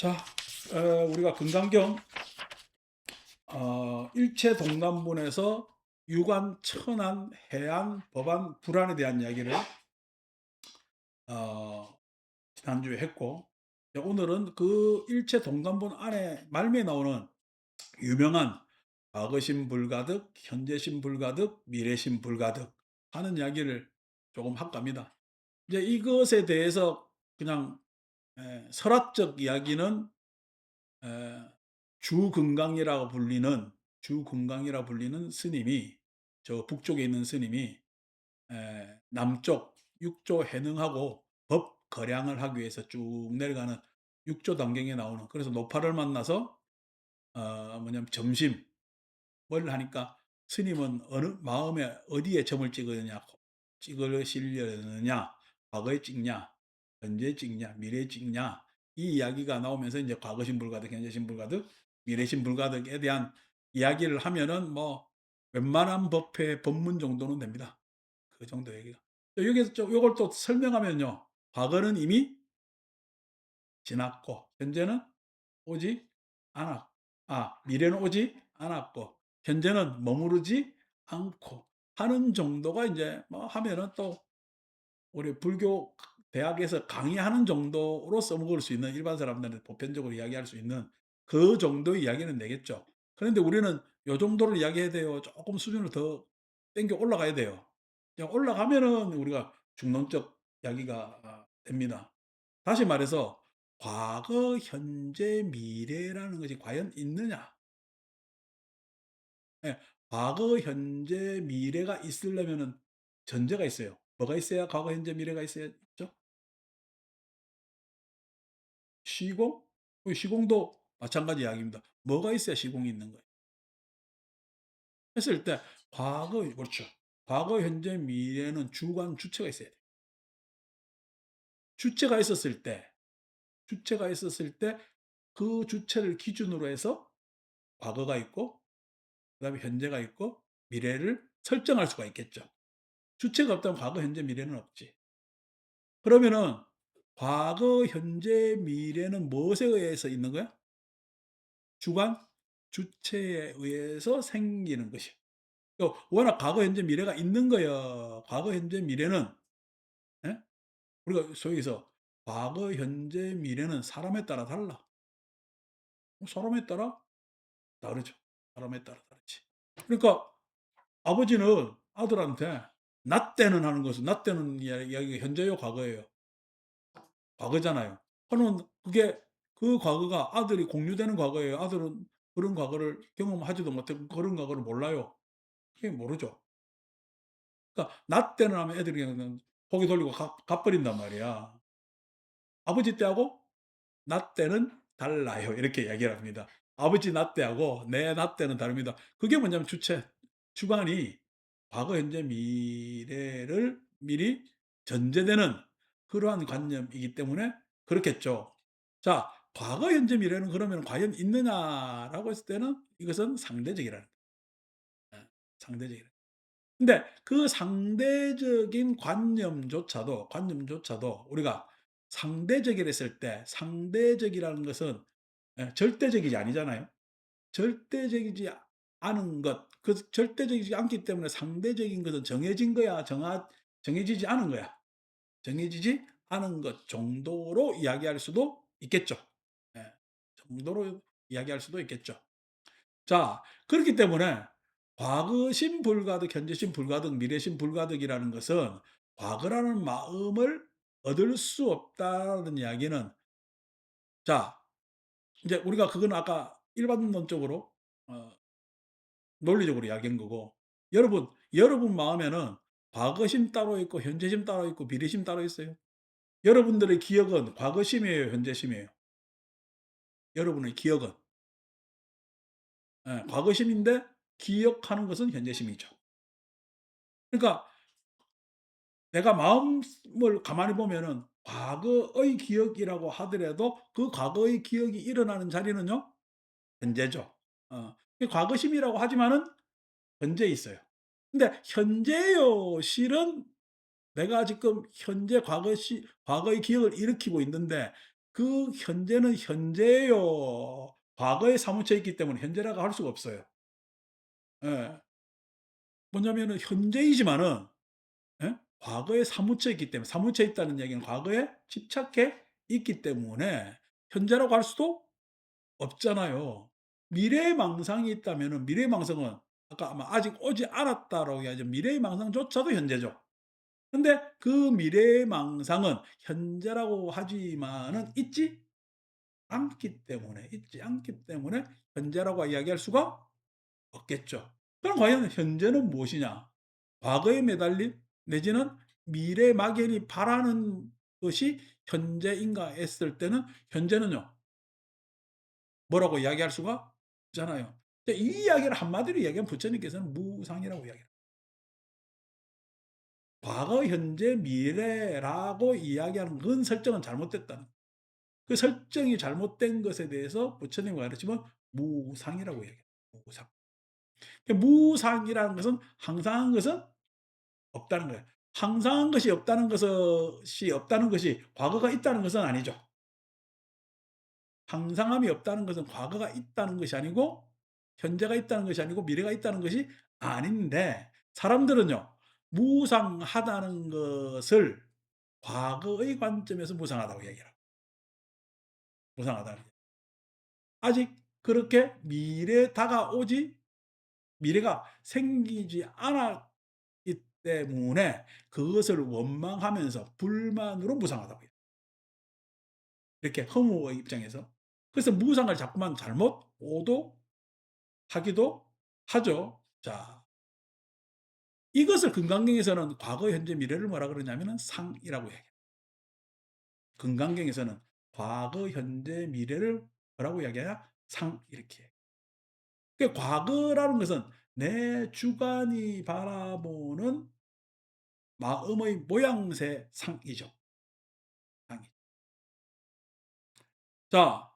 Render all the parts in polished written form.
자, 우리가 금강경 일체 동남문에서 유관, 천안, 해안, 법안, 불안에 대한 이야기를 어, 지난주에 했고, 오늘은 그 일체 동남문 안에 말미에 나오는 유명한 과거신 불가득, 현재신 불가득, 미래신 불가득 하는 이야기를 조금 할까 합니다. 이제 이것에 대해서 그냥 설학적 이야기는 에, 주금강이라고 불리는 스님이, 저 북쪽에 있는 스님이 남쪽 육조 해능하고 법 거량을 하기 위해서 쭉 내려가는 육조 단경에 나오는, 그래서 노파를 만나서 뭐냐면 점심을 하니까 스님은 어느 마음에 어디에 점을 찍으시려느냐, 과거에 찍냐, 현재 찍냐, 미래에 찍냐, 이 이야기가 나오면서 이제 과거신 불가득, 현재신 불가득, 미래신 불가득에 대한 이야기를 하면은 뭐 웬만한 법회 법문 정도는 됩니다. 그 정도 얘기가. 여기서 좀 요걸 또 설명하면요, 과거는 이미 지났고 현재는 오지 않았고, 미래는 오지 않았고 현재는 머무르지 않고 하는 정도가 이제 뭐 하면은 또 우리 불교 대학에서 강의하는 정도로 써먹을 수 있는, 일반 사람들은 보편적으로 이야기할 수 있는 그 정도의 이야기는 되겠죠. 그런데 우리는 요 정도를 이야기해야 돼요. 조금 수준을 더 땡겨 올라가야 돼요. 올라가면은 우리가 중론적 이야기가 됩니다. 다시 말해서 과거, 현재, 미래라는 것이 과연 있느냐? 예, 과거, 현재, 미래가 있으려면은 전제가 있어요. 뭐가 있어야 과거, 현재, 미래가 있어야죠? 시공? 시공도 마찬가지 이야기입니다. 뭐가 있어야 시공이 있는 거예요? 했을 때 과거, 그렇죠. 과거, 현재, 미래는 주관, 주체가 있어야 돼요. 주체가 있었을 때, 주체가 있었을 때 그 주체를 기준으로 해서 과거가 있고, 그다음에 현재가 있고, 미래를 설정할 수가 있겠죠. 주체가 없다면 과거, 현재, 미래는 없지. 그러면은 과거, 현재, 미래는 무엇에 의해서 있는 거야? 주관, 주체에 의해서 생기는 것이요. 워낙 과거, 현재, 미래가 있는 거야. 과거, 현재, 미래는, 예? 우리가 소위 해서 과거, 현재, 미래는 사람에 따라 달라. 사람에 따라 다르죠. 사람에 따라 다르지. 그러니까 아버지는 아들한테 나 때는 하는 것은, 나 때는 이야기가 현재요, 과거예요? 과거잖아요. 그러면 그게, 그 과거가 아들이 공유되는 과거예요? 아들은 그런 과거를 경험하지도 못했고 그런 과거를 몰라요? 그게 모르죠. 그러니까 나 때는 하면 애들이 그냥 고개 돌리고 가버린단 말이야. 아버지 때하고 나 때는 달라요. 이렇게 이야기를 합니다. 아버지 나 때하고 내 나 때는 다릅니다. 그게 뭐냐면 주체, 주관이 과거, 현재, 미래를 미리 전제되는 그러한 관념이기 때문에 그렇겠죠. 자, 과거, 현재, 미래는 그러면 과연 있느냐라고 했을 때는 이것은 상대적이라는 거예요. 상대적이라. 근데 그 상대적인 관념조차도 우리가 상대적이라 했을 때, 상대적이라는 것은 절대적이지 아니잖아요. 절대적이지 않은 것, 그 절대적이지 않기 때문에 상대적인 것은 정해진 거야, 정해지지 않은 거야. 정해지지 않은 것 정도로 이야기할 수도 있겠죠. 예. 정도로 이야기할 수도 있겠죠. 자, 그렇기 때문에 과거신 불가득, 현재신 불가득, 미래신 불가득이라는 것은 과거라는 마음을 얻을 수 없다는 이야기는, 자, 이제 우리가 그건 아까 일반론적으로 어 논리적으로 이야기한 거고, 여러분 마음에는 과거심 따로 있고 현재심 따로 있고 미래심 따로 있어요. 여러분들의 기억은 과거심이에요, 현재심이에요? 여러분의 기억은 과거심인데 기억하는 것은 현재심이죠. 그러니까 내가 마음을 가만히 보면은 과거의 기억이라고 하더라도 그 과거의 기억이 일어나는 자리는요, 현재죠. 과거심이라고 하지만은 현재에 있어요. 근데 현재요 실은 내가 지금 현재 과거의 기억을 일으키고 있는데 그 현재는 현재요. 과거에 사무쳐 있기 때문에 현재라고 할 수가 없어요. 예. 뭐냐면은 현재이지만은, 예? 과거에 사무쳐 있기 때문에, 사무쳐 있다는 얘기는 과거에 집착해 있기 때문에 현재라고 할 수도 없잖아요. 미래의 망상이 있다면은, 미래의 망상은 아까 아마 "아직 오지 않았다."라고 이야기하죠. 미래의 망상조차도 현재죠. 근데 그 미래의 망상은 현재라고 하지만은 있지 않기 때문에 현재라고 이야기할 수가 없겠죠. 그럼 과연 현재는 무엇이냐? 과거에 매달린, 내지는 미래 막연히 바라는 것이 현재인가 했을 때는, 현재는요, 뭐라고 이야기할 수가 없잖아요. 이 이야기를 한마디로 이야기하면 부처님께서는 무상이라고 이야기해요. 과거, 현재, 미래라고 이야기하는 건 설정은 잘못됐다는, 그 설정이 잘못된 것에 대해서 부처님이 가르치면 무상이라고 얘기해요. 무상. 무상이라는 것은 항상한 것은 없다는 거예요. 항상한 것이 없다는 것이 과거가 있다는 것은 아니죠. 항상함이 없다는 것은 과거가 있다는 것이 아니고, 현재가 있다는 것이 아니고, 미래가 있다는 것이 아닌데, 사람들은요, 무상하다는 것을 과거의 관점에서 무상하다고 얘기를 합니다. 무상하다는 게. 아직 그렇게 미래가 생기지 않았기 때문에 그것을 원망하면서 불만으로 무상하다고 해요. 이렇게 허무의 입장에서. 그래서 무상을 자꾸만 잘못 오도하기도 하죠. 자, 이것을 금강경에서는 과거, 현재, 미래를 뭐라 그러냐면은 상이라고 얘기해요. 금강경에서는 과거, 현재, 미래를 뭐라고 이야기하냐? 상, 이렇게 해요. 그러니까 과거라는 것은 내 주관이 바라보는 마음의 모양새 상이죠. 상이. 자,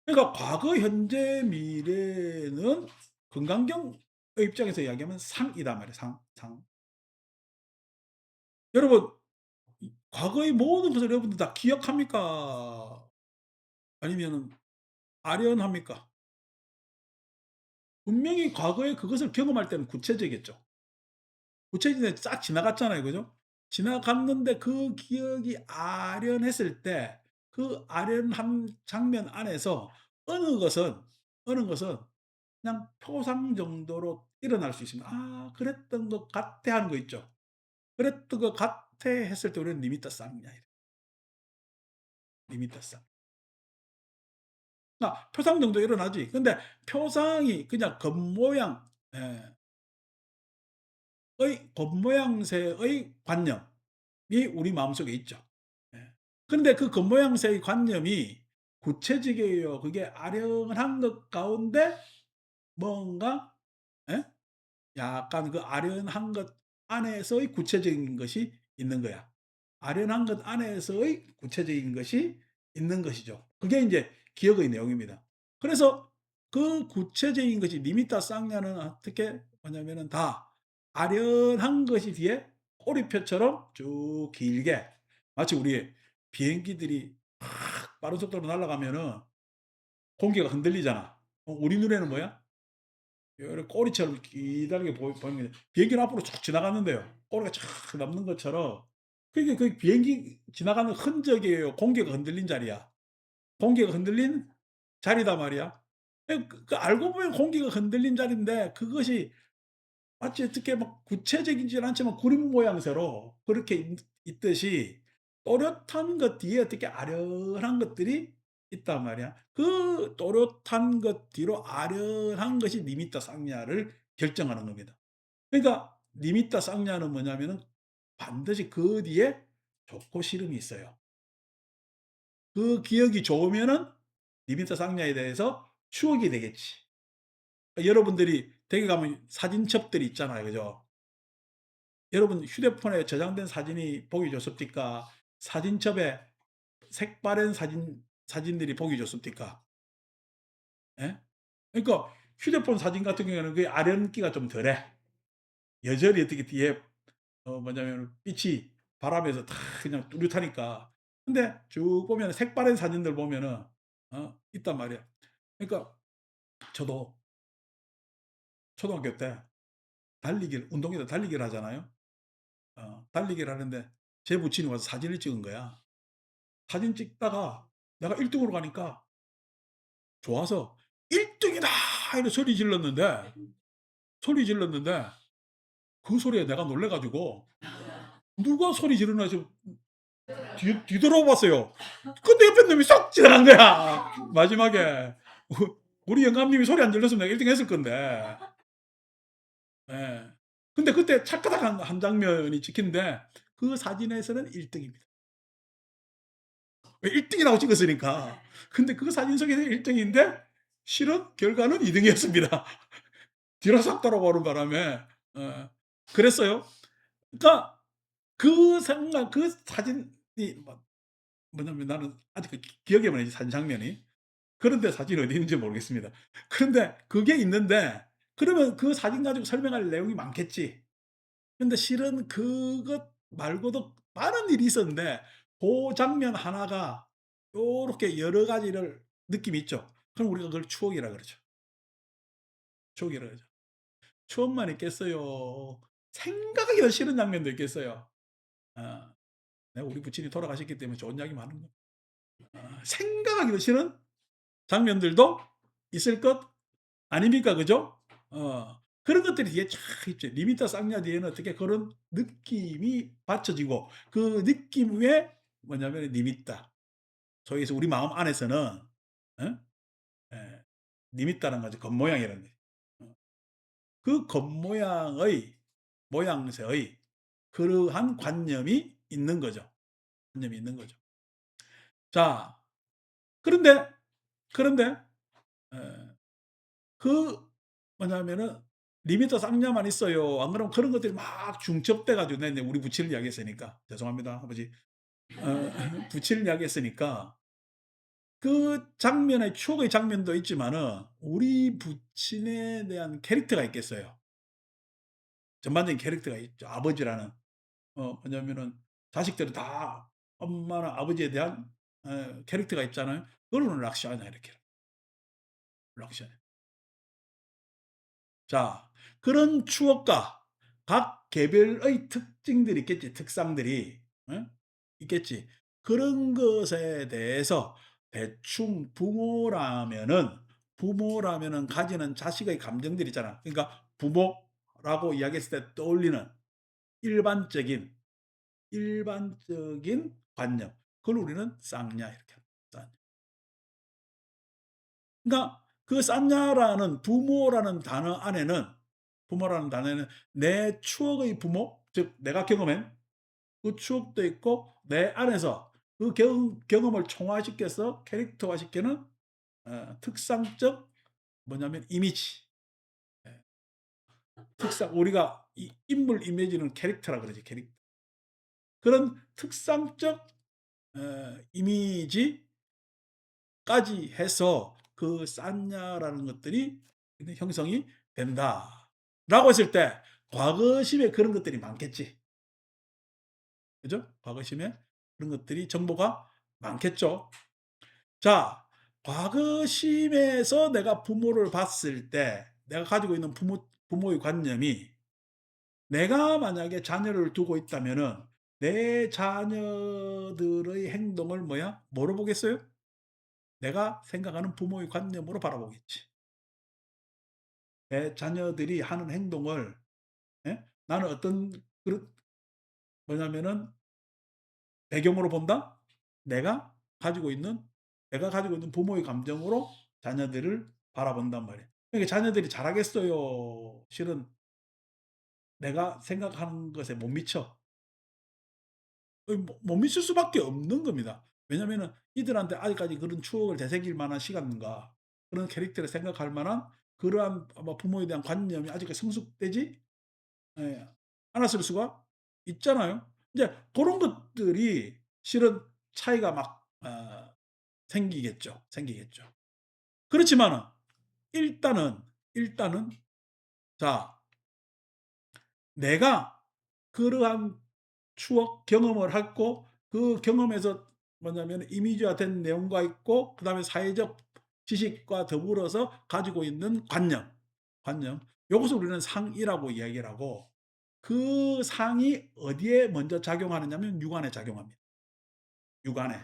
그러니까 과거, 현재, 미래는 금강경의 입장에서 이야기하면 상이단 말이에요. 상. 여러분, 과거의 모든 것을 여러분들 다 기억합니까? 아니면은 아련합니까? 분명히 과거에 그것을 경험할 때는 구체적이겠죠. 구체적인 싹 지나갔잖아요. 그죠? 지나갔는데 그 기억이 아련했을 때, 그 아련한 장면 안에서 어느 것은 그냥 표상 정도로 일어날 수 있습니다. '아 그랬던 것 같아.' 하는 거 있죠. '그랬던 것 같아.' 했을 때 우리는 니미타 쌍이냐 이래. 니미타 쌍. 표상 정도 일어나지. 근데 표상이 그냥 겉모양, 예, 의 겉모양새의 관념이 우리 마음속에 있죠. 예. 근데 그 겉모양새의 관념이 구체적이에요. 그게 아련한 것 가운데 뭔가, 예? 약간 그 아련한 것 안에서의 구체적인 것이 있는 거야. 아련한 것 안에서의 구체적인 것이 있는 것이죠. 그게 인제 기억의 내용입니다. 그래서 그 구체적인 것이 니미타 쌍냐는 어떻게 뭐냐면은 다 아련한 것이 뒤에 꼬리표처럼 쭉 길게, 마치 우리 비행기들이 막 빠른 속도로 날아가면은 공기가 흔들리잖아. 우리 눈에는 뭐야? 요렇게 꼬리처럼 기다랗게 보이는 게, 비행기는 앞으로 쭉 지나갔는데요, 꼬리가 쫙 남는 것처럼, 그게 그 비행기 지나가는 흔적이에요. 공기가 흔들린 자리야. 공기가 흔들린 자리단 말이야. 알고 보면 공기가 흔들린 자리인데, 그것이 마치 어떻게 막 구체적이진 않지만 구름 모양새로 그렇게 있듯이, 또렷한 것 뒤에 어떻게 아련한 것들이 있단 말이야. 그 또렷한 것 뒤로 아련한 것이 니미타 상냐를 결정하는 겁니다. 그러니까 니미타 상냐는 뭐냐면은 반드시 그 뒤에 좋고 싫음이 있어요. 그 기억이 좋으면은 니미타 상냐에 대해서 추억이 되겠지. 여러분들이 댁에 가면 사진첩들이 있잖아요. 그죠? 여러분 휴대폰에 저장된 사진이 보기 좋습니까? 사진첩에 색바랜 사진들이 보기 좋습니까? 예? 그러니까 휴대폰 사진 같은 경우에는 그 아련기가 좀 덜해. 여전히 어떻게 뒤에 뭐냐면 빛이 바람에서 다 그냥 뚜렷하니까. 근데 쭉 보면 색바랜 사진들 보면은 있단 말이에요. 그러니까 저도 초등학교 때 달리기를 운동회에서 달리기를 하잖아요. 달리기를 하는데 제 부친이 와서 사진을 찍은 거야. 사진 찍다가 내가 1 등으로 가니까 좋아서 "1 등이다!" 이런 소리 질렀는데 그 소리에 내가 놀라 가지고 누가 소리 지르나 해서 뒤돌아봤어요. 근데 옆에 놈이 쏙 지나간 거야. 마지막에. 우리 영감님이 소리 안 질렀으면 내가 1등 했을 건데. 예. 근데 그때 찰까닥 한 장면이 찍힌데 그 사진에서는 1 등입니다. 왜 1 등이라고 찍었으니까. 근데 그 사진 속에서 1 등인데 실은 결과는 2 등이었습니다. 뒤로 싹 돌아보는 바람에. 어 그랬어요. 그러니까 그 순간 그 사진이 뭐냐면 나는 아직 기억에만 나지 사진 장면이. 그런데 사진이 어디 있는지 모르겠습니다. 그런데 그게 있는데 그러면 그 사진 가지고 설명할 내용이 많겠지. 근데 실은 그것 말고도 많은 일이 있었는데 고 장면 하나가 요렇게 여러 가지를 느낌이 있죠. 그럼 우리가 그걸 추억이라 그러죠. 추억이라 그러죠. 추억만 있겠어요. 생각하기도 싫은 장면도 있겠어요. 어. 내가 우리 부친이 돌아가셨기 때문에 좋은 이야기만 하는 거야. 생각하기도 싫은 장면들도 있을 것 아닙니까? 그죠? 그런 것들이 뒤에 쫙 있죠. 리미터 쌍냐 뒤에는 어떻게 그런 느낌이 받쳐지고 그 느낌 위에 뭐냐면 리미타. 소위 해서 우리 마음 안에서는 어? 예, 리미타라는 거죠. 겉모양이라는 거죠. 어, 그 겉모양의 모양새의 그러한 관념이 있는 거죠. 관념이 있는 거죠. 자, 그런데 그런데 에, 그 뭐냐면은 리미터 쌍냐만 있어요. 안 그러면 그런 것들이 막 중첩돼 가지고 네 우리 부친을 이야기했으니까. 죄송합니다, 아버지. 부친을 이야기했으니까 그 장면의 추억의 장면도 있지만은 우리 부친에 대한 캐릭터가 있겠어요. 전반적인 캐릭터가 있죠. 아버지라는. 뭐냐면은 자식들은 다 엄마나 아버지에 대한 캐릭터가 있잖아요. 그거는 락샤냐 이렇게. 락샤냐. 자, 그런 추억과 각 개별의 특징들이 있겠지, 특성들이. 어? 있겠지. 그런 것에 대해서 대충 부모라면은 가지는 자식의 감정들 있잖아. 그러니까 부모라고 이야기했을 때 떠올리는 일반적인, 일반적인 관념. 그걸 우리는 쌍냐 이렇게 합니다. 그러니까 그 쌍냐라는 부모라는 단어에는 내 추억의 부모, 즉 내가 경험한 그 추억도 있고 내 안에서 그 경험을 총화시켜서 캐릭터화시키는 특상적 뭐냐면 이미지, 예, 특상 우리가 이 인물 이미지는 캐릭터라 그러지 캐릭터. 그런 특상적 이미지까지 해서 그 쌍냐라는 것들이 형성이 된다라고 했을 때 과거심에 그런 것들이 많겠지. 그죠? 과거심에 그런 것들이 정보가 많겠죠. 자, 과거심에서 내가 부모를 봤을 때 내가 가지고 있는 부모의 관념이 내가 만약에 자녀를 두고 있다면은 내 자녀들의 행동을 뭐야? 뭐로 보겠어요? 내가 생각하는 부모의 관념으로 바라보겠지. 내 자녀들이 하는 행동을 예? 나는 어떤 그런 뭐냐면은 배경으로 본다? 내가 가지고 있는 내가 가지고 있는 부모의 감정으로 자녀들을 바라본단 말이에요. 그러니까 자녀들이 잘하겠어요. 실은 내가 생각하는 것에 못 미쳐. 못 미칠 수밖에 없는 겁니다. 왜냐면은 이들한테 아직까지 그런 추억을 되새길 만한 시간과 그런 캐릭터를 생각할 만한 그러한 아마 부모에 대한 관념이 아직까지 성숙되지 예 않았을 수가 있잖아요. 이제 고런 것들이 실은 차이가 막 생기겠죠. 그렇지만은 일단은 자 내가 그러한 추억 경험을 했고 그 경험에서 뭐냐면 이미지화된 내용과 있고 그다음에 사회적 지식과 더불어서 가지고 있는 관념. 요것을 우리는 상이라고 이야기를 하고 그 상이 어디에 먼저 작용하느냐면 육안에 작용합니다. 육안에.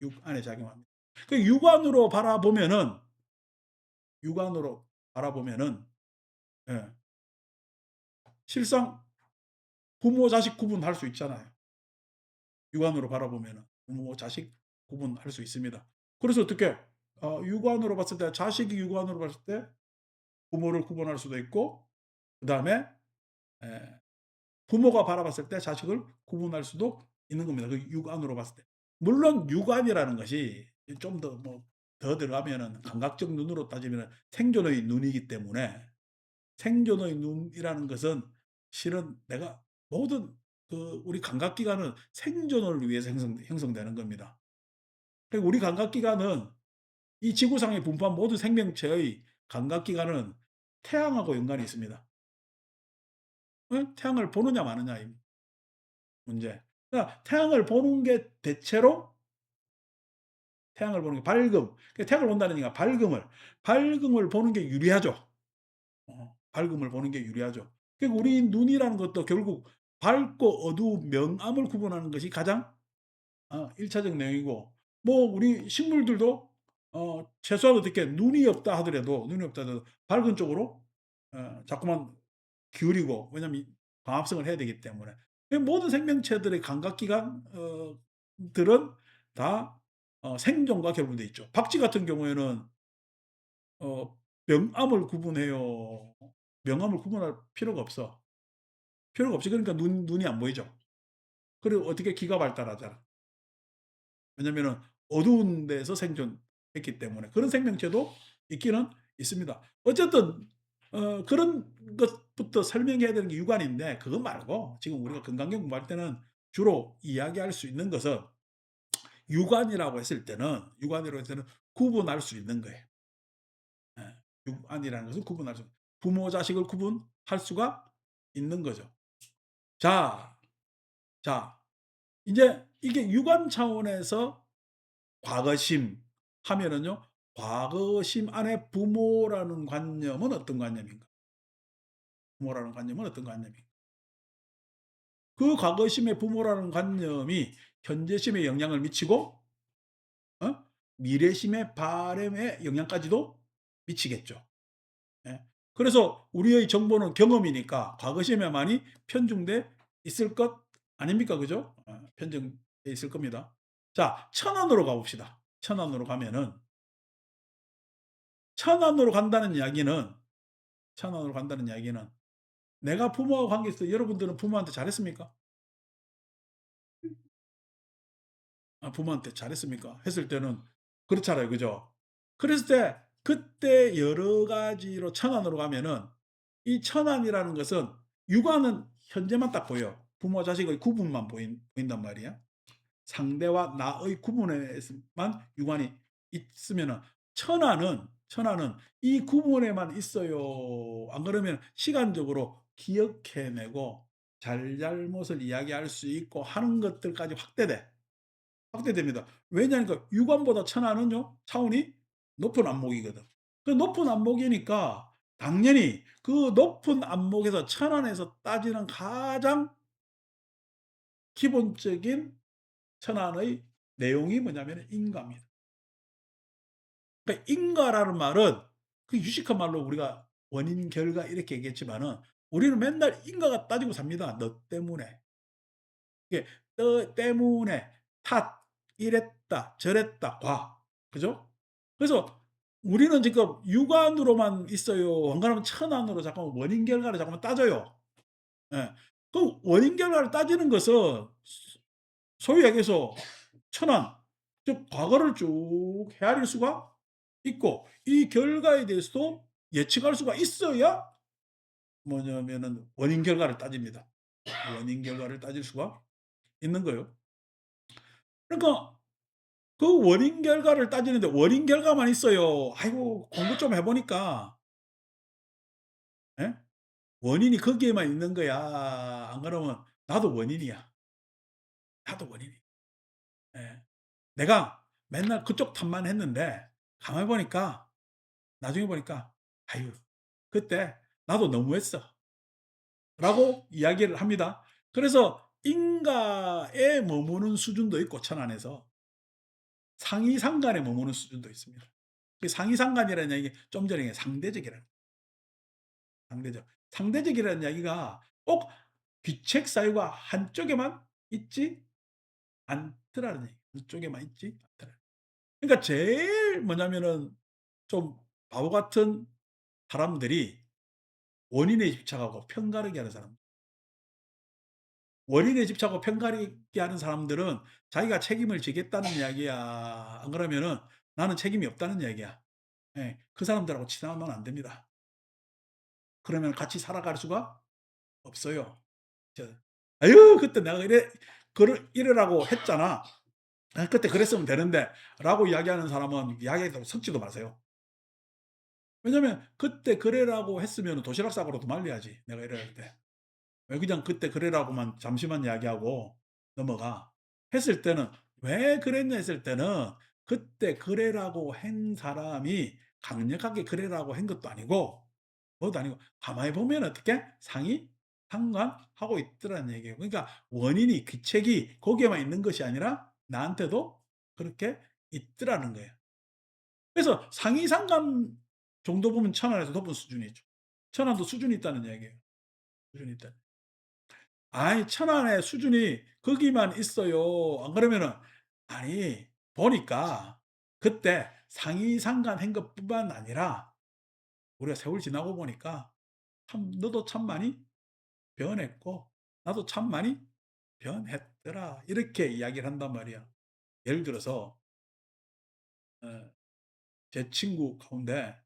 육안에 작용합니다. 그 육안으로 바라보면은 예 실상 부모 자식 구분할 수 있잖아요. 육안으로 바라보면은 부모 자식 구분할 수 있습니다. 그래서 어떻게 육안으로 봤을 때 자식이 육안으로 봤을 때 부모를 구분할 수도 있고 그다음에 에 부모가 바라봤을 때 자식을 구분할 수도 있는 겁니다. 그 육안으로 봤을 때. 물론 육안이라는 것이 좀 더 뭐 더 들어가면은 감각적 눈으로 따지면은 생존의 눈이기 때문에 생존의 눈이라는 것은 실은 내가 모든 우리 감각기관은 생존을 위해서 형성되는 겁니다. 그리고 우리 감각기관은 이 지구상에 분포한 모든 생명체의 감각기관은 태양하고 연관이 있습니다. 어? 태양을 보느냐 마느냐 이 문제. 그러니까 태양을 보는 게 밝음. 그러니까 태양을 본다는 얘기가 밝음을 보는 게 유리하죠. 밝음을 보는 게 유리하죠. 그러니까 우리 눈이라는 것도 결국 밝고 어두운 명암을 구분하는 것이 가장 1차적 내용이고 뭐 우리 식물들도 최소한 어떻게 눈이 없다 하더라도 밝은 쪽으로 자꾸만 기울이고 왜냐하면 광합성을 해야 되기 때문에 모든 생명체들의 감각기관 들은 다 생존과 결부돼 있죠. 박쥐 같은 경우에는 어 명암을 구분해요. 명암을 구분할 필요가 없어. 필요가 없이 그러니까 눈이 안 보이죠. 그리고 어떻게 기가 발달하잖아. 왜냐면은 어두운 데서 생존했기 때문에 그런 생명체도 있기는 있습니다. 어쨌든 그런 것부터 설명해야 되는 게 육안인데 그거 말고 지금 우리가 건강경 공부할 때는 주로 이야기할 수 있는 것은 육안이라고 했을 때는 구분할 수 있는 거예요. 예. 육안이라는 것은 구분할 수 부모 자식을 구분할 수가 있는 거죠. 자, 자 인제 이게 육안 차원에서 과거심 하면은요. 과거심 안에 부모라는 관념은 어떤 관념인가? 부모라는 관념은 어떤 관념인가? 그 과거심의 부모라는 관념이 현재심에 영향을 미치고 어? 미래심의 바램에 영향까지도 미치겠죠. 예. 그래서 우리의 정보는 경험이니까 과거심에만이 편중돼 있을 것 아닙니까? 그죠? 편중돼 있을 겁니다. 자, 천안으로 가 봅시다. 천안으로 간다는 이야기는 천안으로 간다는 이야기는 내가 부모와 관계에서 여러분들은 부모한테 잘했습니까? 부모한테 잘했습니까? 했을 때는 그렇잖아요. 그죠? 그랬을 때 그때 여러 가지로 천안으로 가면은 이 천안이라는 것은 육안은 현재만 딱 보여. 부모 자식의 구분만 보인단 말이야. 상대와 나의 구분에만 육안이 있으면은 천안은 이 구분에만 있어요. 안 그러면 시간적으로 기억해내고 잘잘못을 이야기할 수 있고 하는 것들까지 확대됩니다. 왜냐하니까 육안보다 천안은요 차원이 높은 안목이거든. 그 높은 안목이니까 당연히 그 높은 안목에서 천안에서 따지는 가장 기본적인 천안의 내용이 뭐냐면 인과입니다. 그러니까 인과라는 말은 그 유식한 말로 우리가 원인 결과 이렇게 얘기했지만은 우리는 맨날 인과가 따지고 삽니다. 너 때문에. 이게 너 때문에 탓 이랬다 저랬다 과 그죠? 그래서 우리는 지금 육안으로만 있어요. 안 그러면 천안으로 잠깐만 원인 결과를 잠깐만 따져요. 예. 그 원인 결과를 따지는 것은 소위 얘기해서 천안 즉 과거를 쭉 헤아릴 수가 있고 이 결과에 대해서도 예측할 수가 있어야 뭐냐면은 원인 결과를 따집니다. 원인 결과를 따질 수가 있는 거예요. 그러니까 그 원인 결과를 따지는데 원인 결과만 있어요. 아이고 공부 좀 해 보니까 예? 원인이 거기에만 있는 거야. 안 그러면 나도 원인이야. 나도 원인이야. 예. 내가 맨날 그쪽 탓만 했는데 가만히 보니까 나중에 보니까 '아유 그때 나도 너무했어.'라고 이야기를 합니다. 그래서 인가에 머무는 수준도 있고 천안에서 상위 상간에 머무는 수준도 있습니다. 그 상위 상간이라는 얘기 좀 전에 상대적이라는 상대적. 상대적이라는 이야기가 꼭 귀책 사유가 한쪽에만 있지 않더라는 얘기. 한쪽에만 있지 않더라. 그러니까 제일 뭐냐면은 좀 바보 같은 사람들이 원인에 집착하고 편가르기 하는 사람. 원인에 집착하고 편가르기 하는 사람들은 자기가 책임을 지겠다는 이야기야. 안 그러면은 나는 책임이 없다는 이야기야. 예. 그 사람들하고 친하면 안 됩니다. 그러면 같이 살아갈 수가 없어요. 저 "아유 그때 내가 이러라고 했잖아. 아 그때 그랬으면 되는데."라고 이야기하는 사람은 이야기에도 섞지도 마세요. 왜냐면 그때 그래라고 했으면은 도시락 싸구려도 말려야지, 내가 이럴 때. 왜 그냥 그때 그래라고만 잠시만 이야기하고 넘어가. 했을 때는 '왜 그랬냐.' 했을 때는 그때 그래라고 한 사람이 강력하게 그래라고 한 것도 아니고 뭐도 아니고 가만히 보면 어떻게 상이 상관하고 있더라는 얘기예요. 그러니까 원인이 귀책이 거기에만 있는 것이 아니라 나한테도 그렇게 있더라는 거예요. 그래서 상이 상관 정도 보면 천안에서 높은 수준이죠. 천안도 수준이 있다는 얘기예요. 수준이 있다. 아이 천안의 수준이 거기만 있어요. 안 그러면은 아니 보니까 그때 상이 상관한 것뿐만 아니라 우리가 세월 지나고 보니까 참 "너도 참 많이 변했고 나도 참 많이 변했더라." 이렇게 이야기를 한단 말이야. 예를 들어서 어 제 친구 가운데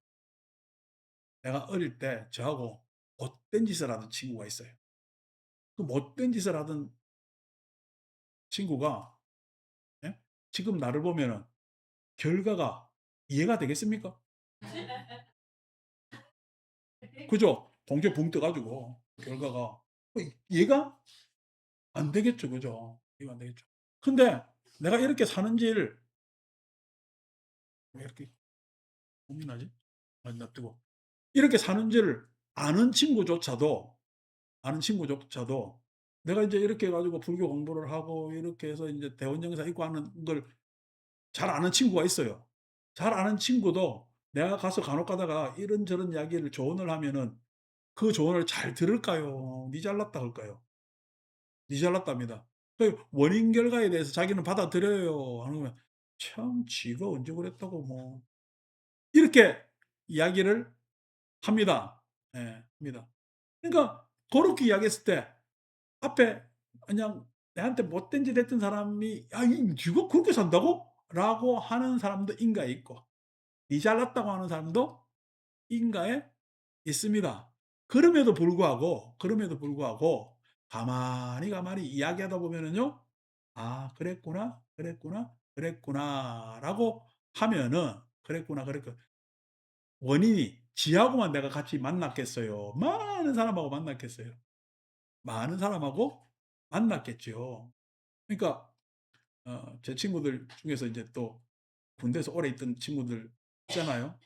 내가 어릴 때 저하고 못된 짓을 하던 친구가 있어요. 그 못된 짓을 하던 친구가 예 지금 나를 보면은 결과가 이해가 되겠습니까? 그죠? 동시에 붕 떠 가지고 결과가 이해가 안 되겠죠. 그죠? 이해가 안 되겠죠. 근데 내가 이렇게 사는지를 왜 이렇게 고민하지? 아 놔두고. 이렇게 사는지를 아는 친구조차도 내가 인제 이렇게 해 가지고 불교 공부를 하고 이렇게 해서 인제 대원정사 있고 하는 걸 잘 아는 친구가 있어요. 잘 아는 친구도 내가 가서 간혹 가다가 이런저런 이야기를 조언을 하면은 그 조언을 잘 들을까요? "니 잘났다." 할까요? "니 잘났다."입니다. 그 원인 결과에 대해서 자기는 받아들여요. 안 그러면 "참 지가 언제 그랬다고 뭐." 이렇게 이야기를 합니다. 예 합니다. 그러니까 고렇게 이야기했을 때 앞에 그냥 내한테 못된 짓 했던 사람이 "야 이 네가 그렇게 산다고?"라고 하는 사람도 인가에 있고 니 잘났다고 하는 사람도 인가에 있습니다. 그럼에도 불구하고 가만히 이야기하다 보면은요 '아 그랬구나, 그랬구나, 그랬구나.'라고 하면은 '그랬구나, 그랬구나.' 원인이 지하고만 내가 같이 만났겠어요? 많은 사람하고 만났겠어요? 많은 사람하고 만났겠죠. 그러니까 제 친구들 중에서 인제 또 군대에서 오래 있던 친구들 있잖아요.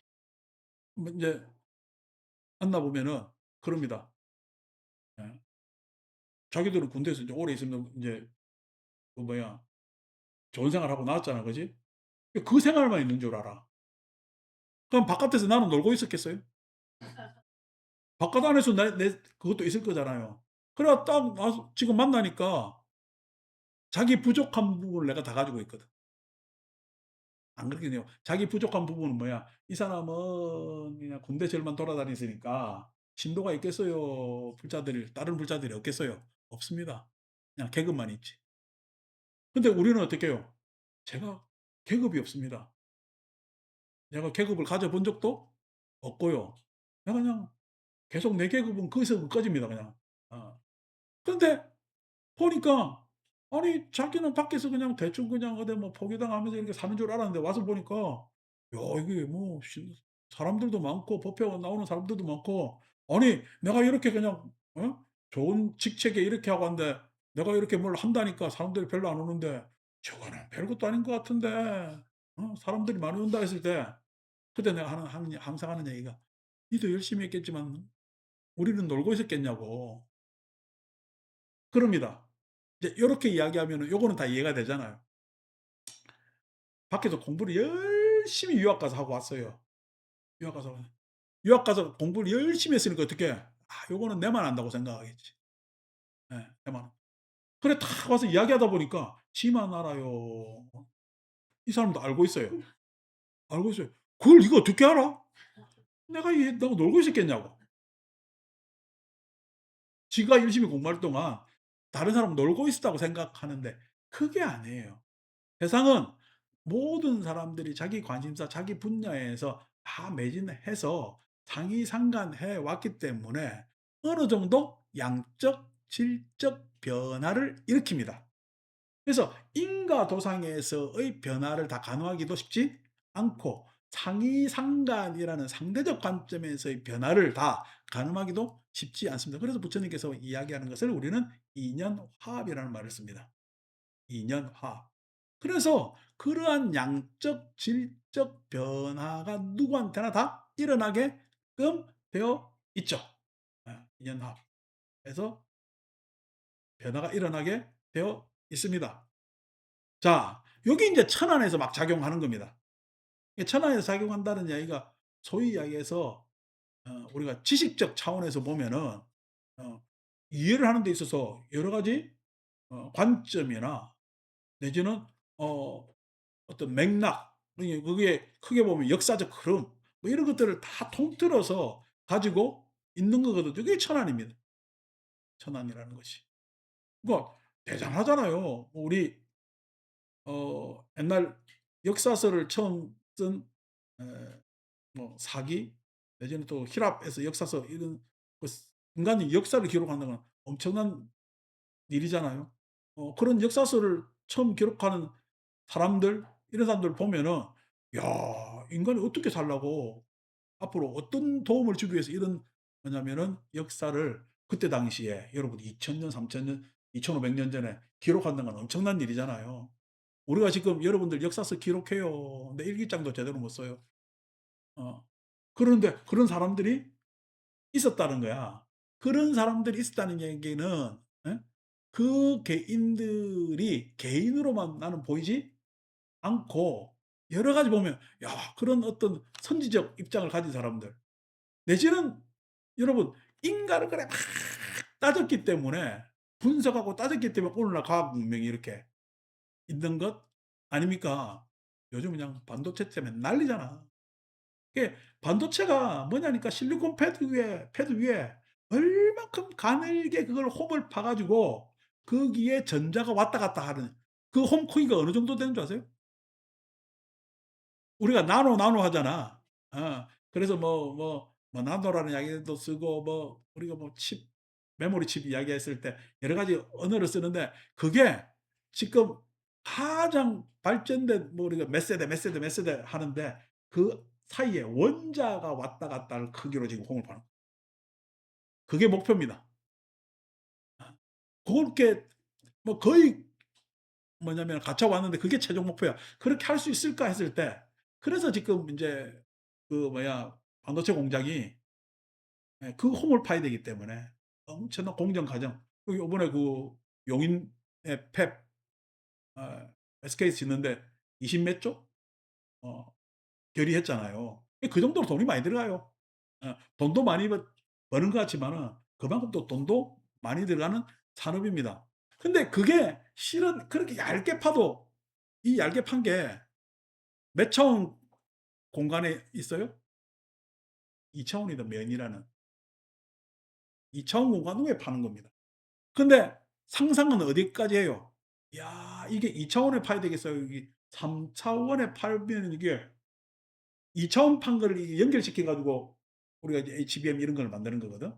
뭐 인제 만나 보면은 그럽니다. 예. 자기들은 군대에서 인제 오래 있으면 인제 그 뭐야 좋은 생활하고 나왔잖아. 그지? 그 생활만 있는 줄 알아. 그럼 바깥에서 나는 놀고 있었겠어요? 바깥 안에서 내 그것도 있을 거잖아요. 그래 딱 와서 지금 만나니까 자기 부족한 부분을 내가 다 가지고 있거든. 안 그렇겠네요. 자기 부족한 부분은 뭐야? 이 사람은 그냥 군대 절만 돌아다녔으니까 신도가 있겠어요? 불자들이 다른 불자들이 없겠어요? 없습니다. 그냥 계급만 있지. 근데 우리는 어떻게 해요? 제가 계급이 없습니다. 내가 계급을 가져본 적도 없고요. 내가 그냥 계속 내 계급은 거기서 거기까지입니다 그냥. 어. 근데 보니까 아니 자기는 밖에서 그냥 대충 그냥 어디 뭐 포기당하면서 이렇게 사는 줄 알았는데 와서 보니까 야 이게 뭐 사람들도 많고 법회 나오는 사람들도 많고 아니 내가 이렇게 그냥 좋은 직책에 이렇게 하고 한데 내가 이렇게 뭘 한다니까 사람들이 별로 안 오는데 "저거는 별것도 아닌 것 같은데 사람들이 많이 온다." 했을 때 그때 내가 항상 하는 얘기가 "니도 열심히 했겠지만 우리는 놀고 있었겠냐."고. 그럽니다. 이제 요렇게 이야기하면은 요거는 다 이해가 되잖아요. 밖에서 공부를 열심히 유학 가서 하고 왔어요. 유학 가서 공부를 열심히 했으니까 어떡해. 요거는 내만 안다고 생각하겠지. 예, 내만. 그래 탁 와서 이야기하다 보니까 지만 알아요. 이 사람도 알고 있어요. 알고 있어요. "그걸 네가 어떻게 알아?" 내가 얘 놀고 있었겠냐고. 지가 열심히 공부할 동안 다른 사람은 놀고 있었다고 생각하는데 그게 아니에요. 세상은 모든 사람들이 자기 관심사, 자기 분야에서 다 매진해서 상이상간해 왔기 때문에 어느 정도 양적, 질적 변화를 일으킵니다. 그래서 인과도상에서의 변화를 다 가능하기도 쉽지 않고 상이상간이라는 상대적 관점에서의 변화를 다 가늠하기도 쉽지 않습니다. 그래서 부처님께서 이야기하는 것을 우리는 이년화합이라는 말을 씁니다. 이년화합. 그래서 그러한 양적, 질적 변화가 누구한테나 다 일어나게끔 되어 있죠. 이년화합. 그래서 변화가 일어나게 되어 있습니다. 자, 여기 인제 천안에서 막 작용하는 겁니다. 이 천안에서 작용한다는 이야기가 소위 이야기해서 우리가 지식적 차원에서 보면은 이해를 하는 데 있어서 여러 가지 관점이나 내지는 어 어떤 맥락 그게 크게 보면 역사적 흐름 뭐 이런 것들을 다 통틀어서 가지고 있는 거거든요. 그게 천안입니다. 천안이라는 것이. 그러니까 대단하잖아요. 뭐 우리 옛날 역사서를 처음 쓴 에 뭐 사기 내지는 또 히랍에서 역사서 이런 그 인간이 역사를 기록한다는 건 엄청난 일이잖아요. 그런 역사서를 처음 기록하는 사람들 이런 사람들 보면은 '야 인간이 어떻게 살라고 앞으로 어떤 도움을 주기 위해서 이런' 뭐냐면은 역사를 그때 당시에 여러분 2000년 3000년 2500년 전에 기록한다는 건 엄청난 일이잖아요. 우리가 지금 여러분들 역사서 기록해요. 근데 일기장도 제대로 못 써요. 어. 그런데 그런 사람들이 있었다는 거야. 그런 사람들이 있었다는 얘기는 예? 그 개인들이 개인으로만 나는 보이지 않고 여러 가지 보면 야 그런 어떤 선지적 입장을 가진 사람들 내지는 여러분 인간을 그래 막 따졌기 때문에 분석하고 따졌기 때문에 오늘날 과학 문명이 이렇게 있는 것 아닙니까? 요즘 그냥 반도체 때문에 난리잖아. 이게 반도체가 뭐냐니까 실리콘 패드 위에 얼마큼 가늘게 그걸 홈을 파 가지고 거기에 전자가 왔다 갔다 하는 그 홈 크기가 어느 정도 되는 줄 아세요? 우리가 나노 하잖아. 그래서 뭐 나노라는 이야기도 쓰고 뭐 우리가 뭐 메모리 칩 이야기했을 때 여러 가지 언어를 쓰는데 그게 지금 가장 발전된 뭐 우리가 몇 세대 하는데 그 사이에 원자가 왔다 갔다 할 크기로 지금 홈을 파는 그게 목표입니다. 고렇게 뭐 거의 뭐냐면 갖춰 왔는데 그게 최종 목표야. '그렇게 할 수 있을까?' 했을 때 그래서 지금 인제 그 뭐야 반도체 공장이 그 홈을 파야 되기 때문에 엄청난 공정 과정 그 요번에 그 용인의 팹 SK 짓는데 20몇 조 결의했잖아요. 그 정도로 돈이 많이 들어가요. 돈도 많이 버는 것 같지만은 그만큼 또 돈도 많이 들어가는 산업입니다. 근데 그게 실은 그렇게 얇게 파도 이 얇게 판 게 몇 차원 공간에 있어요? 2 차원이다 면이라는 2 차원 공간 후에 파는 겁니다. 근데 상상은 어디까지 해요? 야 이게 2 차원에 파야 되겠어요. 이게 3 차원에 팔면 이게 2 차원 판 거를 이게 연결시켜 가지고 우리가 이제 HBM 이런 걸 만드는 거거든.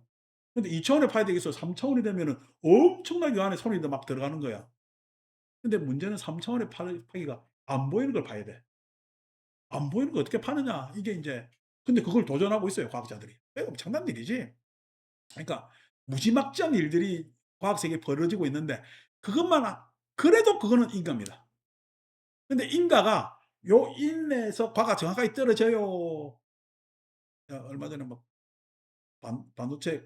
근데 2 차원에 파야 되겠어. 3 차원이 되면은 엄청나게 그 안에 손이 더 막 들어가는 거야. 근데 문제는 3 차원에 파기가 안 보이는 걸 봐야 돼. 안 보이는 걸 어떻게 파느냐. 이게 인제 근데 그걸 도전하고 있어요, 과학자들이. 엄청난 일이지. 그러니까 무지막지한 일들이 과학 세계에 벌어지고 있는데 그것만 그래도 그거는 인과입니다. 근데 인가가 요 인내에서 과가 정확하게 떨어져요. 얼마 전에 뭐 반도체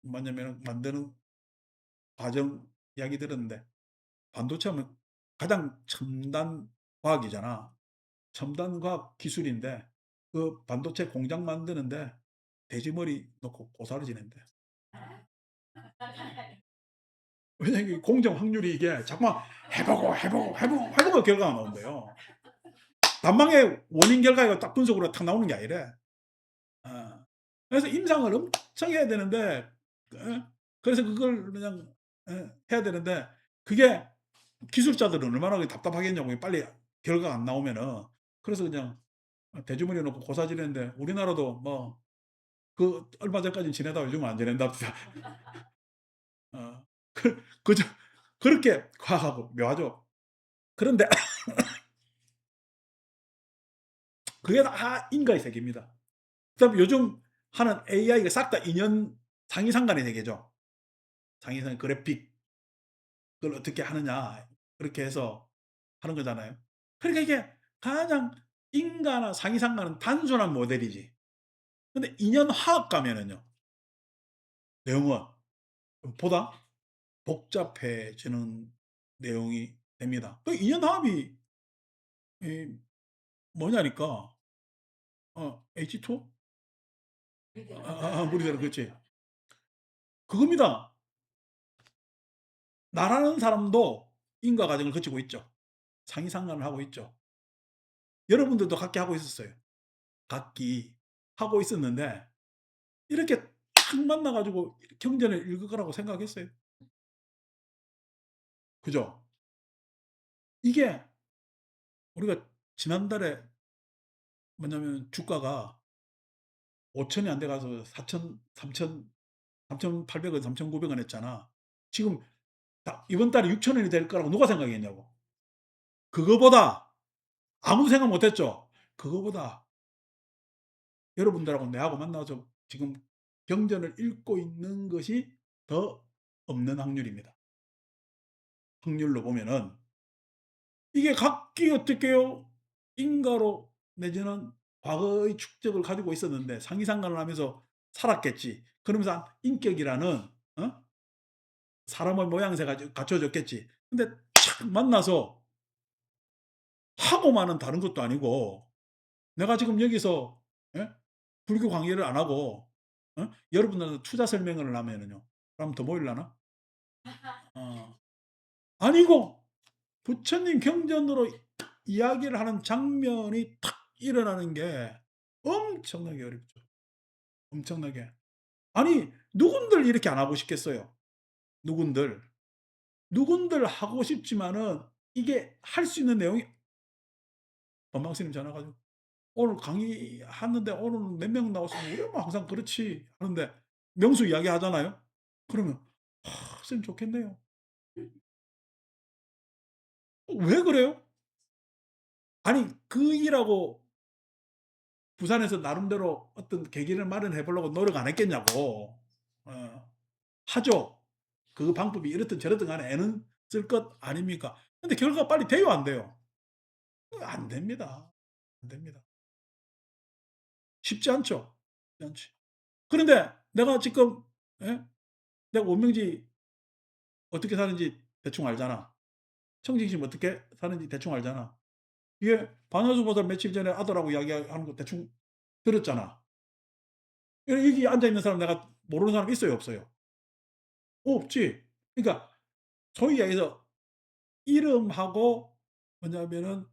뭐냐면은 만드는 과정 이야기 들었는데, 반도체 하면 가장 첨단 과학이잖아. 첨단 과학 기술인데 그 반도체 공장 만드는데 돼지머리 넣고 고사를 지낸대. 왜냐면 공정 확률이 이게 자꾸만 해보고 결과가 나온대요. 단방에 원인 결과가 딱 분석으로 탁 나오는 게 아니래. 어. 그래서 임상을 엄청 해야 되는데, 그래서 그걸 그냥 해야 되는데, 그게 기술자들은 얼마나 답답하겠냐고, 빨리 결과가 안 나오면은. 그래서 그냥 대주머니에 넣고 고사 지냈는데, 우리나라도 뭐 그 얼마 전까지 지내다가 요즘은 안 지낸답니다. 어. 그저 그렇게 과학하고 묘하죠. 그런데 그게 다 인과의 세계입니다. 그다음에 요즘 하는 AI가 싹 다 인연 상이상간의 세계죠. 상이상 그래픽 그걸 어떻게 하느냐 그렇게 해서 하는 거잖아요. 그러니까 이게 가장 인과나 상이상과는 단순한 모델이지. 근데 인연 화학 가면은요, 내용은 보다 복잡해지는 내용이 됩니다. 그 인연 화합이 뭐냐니까, H2O? 물이 되는, 그렇지. 그겁니다. 나라는 사람도 인과 과정을 거치고 있죠. 상이상간을 하고 있죠. 여러분들도 각기 하고 있었어요. 각기 하고 있었는데 이렇게 탁 만나가지고 경전을 읽을 거라고 생각했어요. 그죠? 이게 우리가 지난달에 뭐냐면 주가가 5천이 안 돼가서 4천, 3천, 3,800원, 3,900원 했잖아. 지금 이번 달에 6천 원이 될 거라고 누가 생각했냐고. 그거보다 아무도 생각 못했죠. 그거보다 여러분들하고 내하고 만나서 지금 경전을 읽고 있는 것이 더 없는 확률입니다. 확률로 보면은 이게 각기 어떻게요? 인가로 내지는 과거의 축적을 가지고 있었는데 상이상간을 하면서 살았겠지. 그러면서 인격이라는 사람의 모양새 갖춰졌겠지. 근데 착 만나서 하고만은 다른 것도 아니고, 내가 지금 여기서 예? 불교 강의를 안 하고 여러분들한테 투자 설명을 하면은요, 그럼 더 모일라나? 어. 아니고 부처님 경전으로 이야기를 하는 장면이 탁 일어나는 게 엄청나게 어렵죠. 엄청나게. 아니, 누군들 이렇게 안 하고 싶겠어요. 누군들. 누군들 하고 싶지만은 이게 할 수 있는 내용이, 법망스님 전화 가지고 오늘 강의하는데 오늘 몇 명 나왔으면 우리 뭐 항상 그렇지 하는데 명수 이야기 하잖아요. 그러면 선생님 좋겠네요. 왜 그래요? 아니, 그 일하고 부산에서 나름대로 어떤 계기를 마련해 보려고 노력 안 했겠냐고. 하죠. 그 방법이 이렇든 저렇든 간에 애는 쓸 것 아닙니까? 근데 결과가 빨리 돼요, 안 돼요? 안 됩니다. 안 됩니다. 쉽지 않죠. 쉽지 않지. 그런데 내가 지금, 예? 내가 원명지 어떻게 사는지 대충 알잖아. 청진심 어떻게 사는지 대충 알잖아. 이게 반야수보다 며칠 전에 아들하고 이야기하는 거 대충 들었잖아. 여기 앉아 있는 사람 내가 모르는 사람 있어요, 없어요? 없지. 그러니까 소위 얘기해서 이름하고 뭐냐면은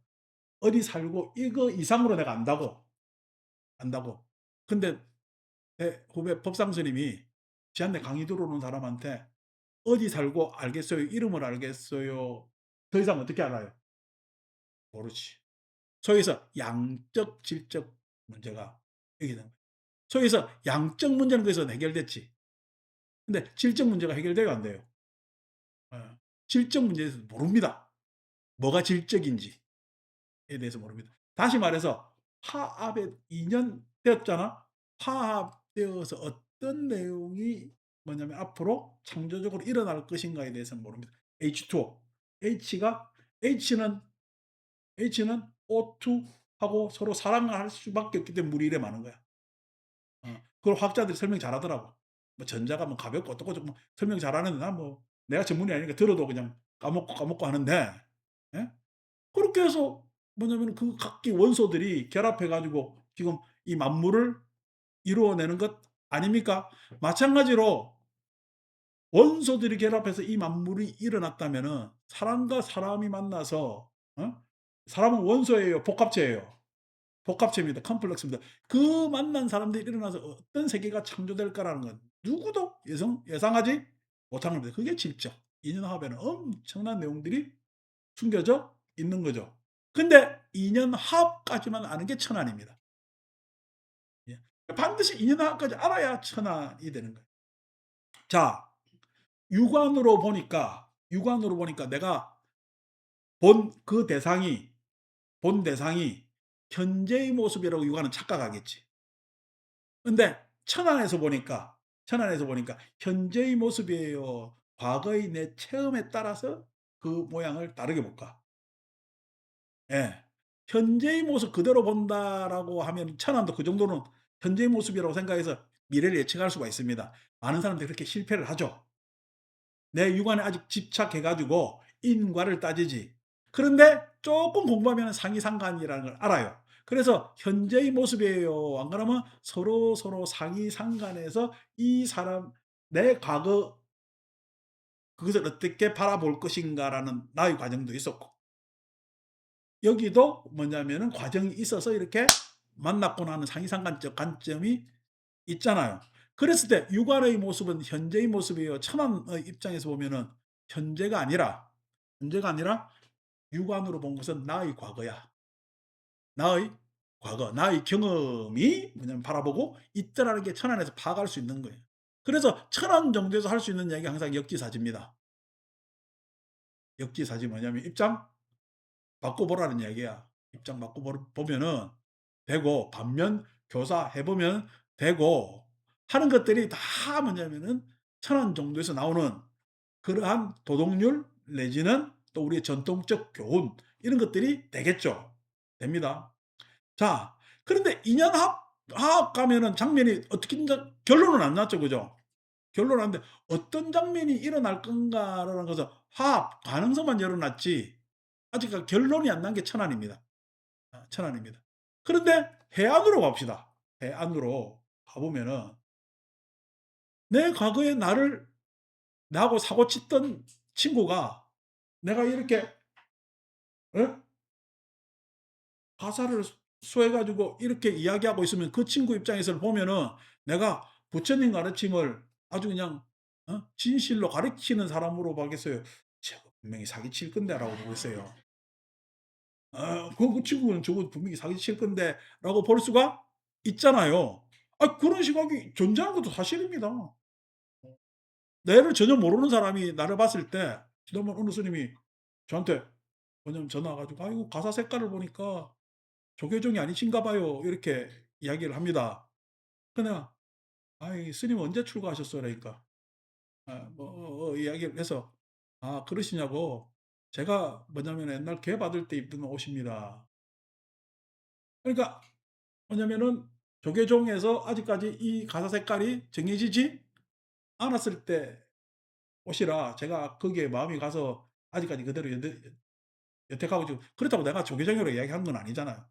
어디 살고 이거 이상으로 내가 안다고. 안다고. 근데 내 후배 법상 스님이 지한테 강의 들어오는 사람한테 어디 살고 알겠어요? 이름을 알겠어요? 더 이상 어떻게 알아요? 모르지. 소위 해서 양적, 질적 문제가 여기 있는 거예요. 소위 해서 양적 문제는 거기서 해결됐지. 근데 질적 문제가 해결돼요, 안 돼요? 어. 질적 문제에 대해서 모릅니다. 뭐가 질적인지에 대해서 모릅니다. 다시 말해서 화합에 2년 되었잖아. 화합되어서 어떤 내용이 뭐냐면 앞으로 창조적으로 일어날 것인가에 대해서는 모릅니다. H2O. H가 H는 H는 O2 하고 서로 사랑을 할 수밖에 없기 때문에 물이 이래 많은 거야. 그걸 화학자들이 설명 잘하더라고. 뭐 전자가 뭐 가볍고 어떻고 뭐 설명 잘하는데 난 뭐 내가 전문이 아니니까 들어도 그냥 까먹고 하는데, 예? 그렇게 해서 뭐냐면 그 각기 원소들이 결합해 가지고 지금 이 만물을 이루어내는 것 아닙니까? 마찬가지로 원소들이 결합해서 이 만물이 일어났다면은 사람과 사람이 만나서, 사람은 원소예요, 복합체예요? 복합체입니다. 컴플렉스입니다. 그 만난 사람들이 일어나서 어떤 세계가 창조될까라는 건 누구도 예상하지 못한 겁니다. 그게 질적, 인연화합에는 엄청난 내용들이 숨겨져 있는 거죠. 근데 인연화합까지만 아는 게 천안입니다. 예. 반드시 인연화합까지 알아야 천안이 되는 거예요. 자, 육안으로 보니까 내가 본 대상이 현재의 모습이라고 육안은 착각하겠지. 근데 천안에서 보니까 현재의 모습이에요, 과거의 내 체험에 따라서 그 모양을 다르게 볼까? 예. 현재의 모습 그대로 본다라고 하면 천안도 그 정도는 현재의 모습이라고 생각해서 미래를 예측할 수가 있습니다. 많은 사람들이 그렇게 실패를 하죠. 내 육안에 아직 집착해 가지고 인과를 따지지. 그런데 조금 공부하면 상이상간이라는 걸 알아요. 그래서 현재의 모습이에요. 안 그러면 서로 상이상간에서 이 사람 내 과거 그것을 어떻게 바라볼 것인가라는 나의 과정도 있었고, 여기도 뭐냐면은 과정이 있어서 이렇게 만났고 나는 상이상간적 관점이 있잖아요. 그랬을 때 육안의 모습은 현재의 모습이에요. 천안의 입장에서 보면은 현재가 아니라 육안으로 본 것은 나의 과거야. 나의 과거, 나의 경험이 뭐냐면 바라보고 있더라는 게 천안에서 파악할 수 있는 거예요. 그래서 천안 정도에서 할 수 있는 이야기가 항상 역지사지입니다. 역지사지 뭐냐면 입장 바꿔보라는 이야기야. 입장 바꿔보면은 되고, 반면 교사해 보면 되고 하는 것들이 다 뭐냐면은 천안 정도에서 나오는 그러한 도덕률 내지는 또 우리의 전통적 교훈, 이런 것들이 되겠죠. 됩니다. 자, 그런데 인연합 가면은 장면이 어떻게 결론은 안 났죠. 그죠? 결론은 안 났는데 어떤 장면이 일어날 건가라는 것은 화합 가능성만 열어놨지 아직 결론이 안 난 게 천안입니다. 천안입니다. 그런데 해안으로 갑시다. 해안으로 가보면은 내 과거에 나하고 사고 쳤던 친구가 내가 이렇게, 어? 가사를 소해 가지고 이렇게 이야기하고 있으면 그 친구 입장에서 보면은 내가 부처님 가르침을 아주 그냥 진실로 가르치는 사람으로 보겠어요. "저거 분명히 사기칠 건데."라고 보겠어요. 그 친구는 "저거 분명히 사기칠 건데."라고 볼 수가 있잖아요. 그런 시각이 존재하는 것도 사실입니다. 나를 전혀 모르는 사람이 나를 봤을 때 지난번 어느 스님이 저한테 뭐냐면 전화 와 가지고 "아이고 가사 색깔을 보니까 조계종이 아니신가 봐요." 이렇게 이야기를 합니다. 그래 내가 "아이 스님 언제 출가하셨어요?" 그러니까 이야기를 해서 그러시냐고. "제가 뭐냐면 옛날 개 받을 때 입던 옷입니다." 그러니까 뭐냐면은 조계종에서 아직까지 이 가사 색깔이 정해지지 않았을 때 옷이라 제가 거기에 마음이 가서 아직까지 그대로 여택하고 지금 그렇다고 내가 조계종으로 이야기한 건 아니잖아요.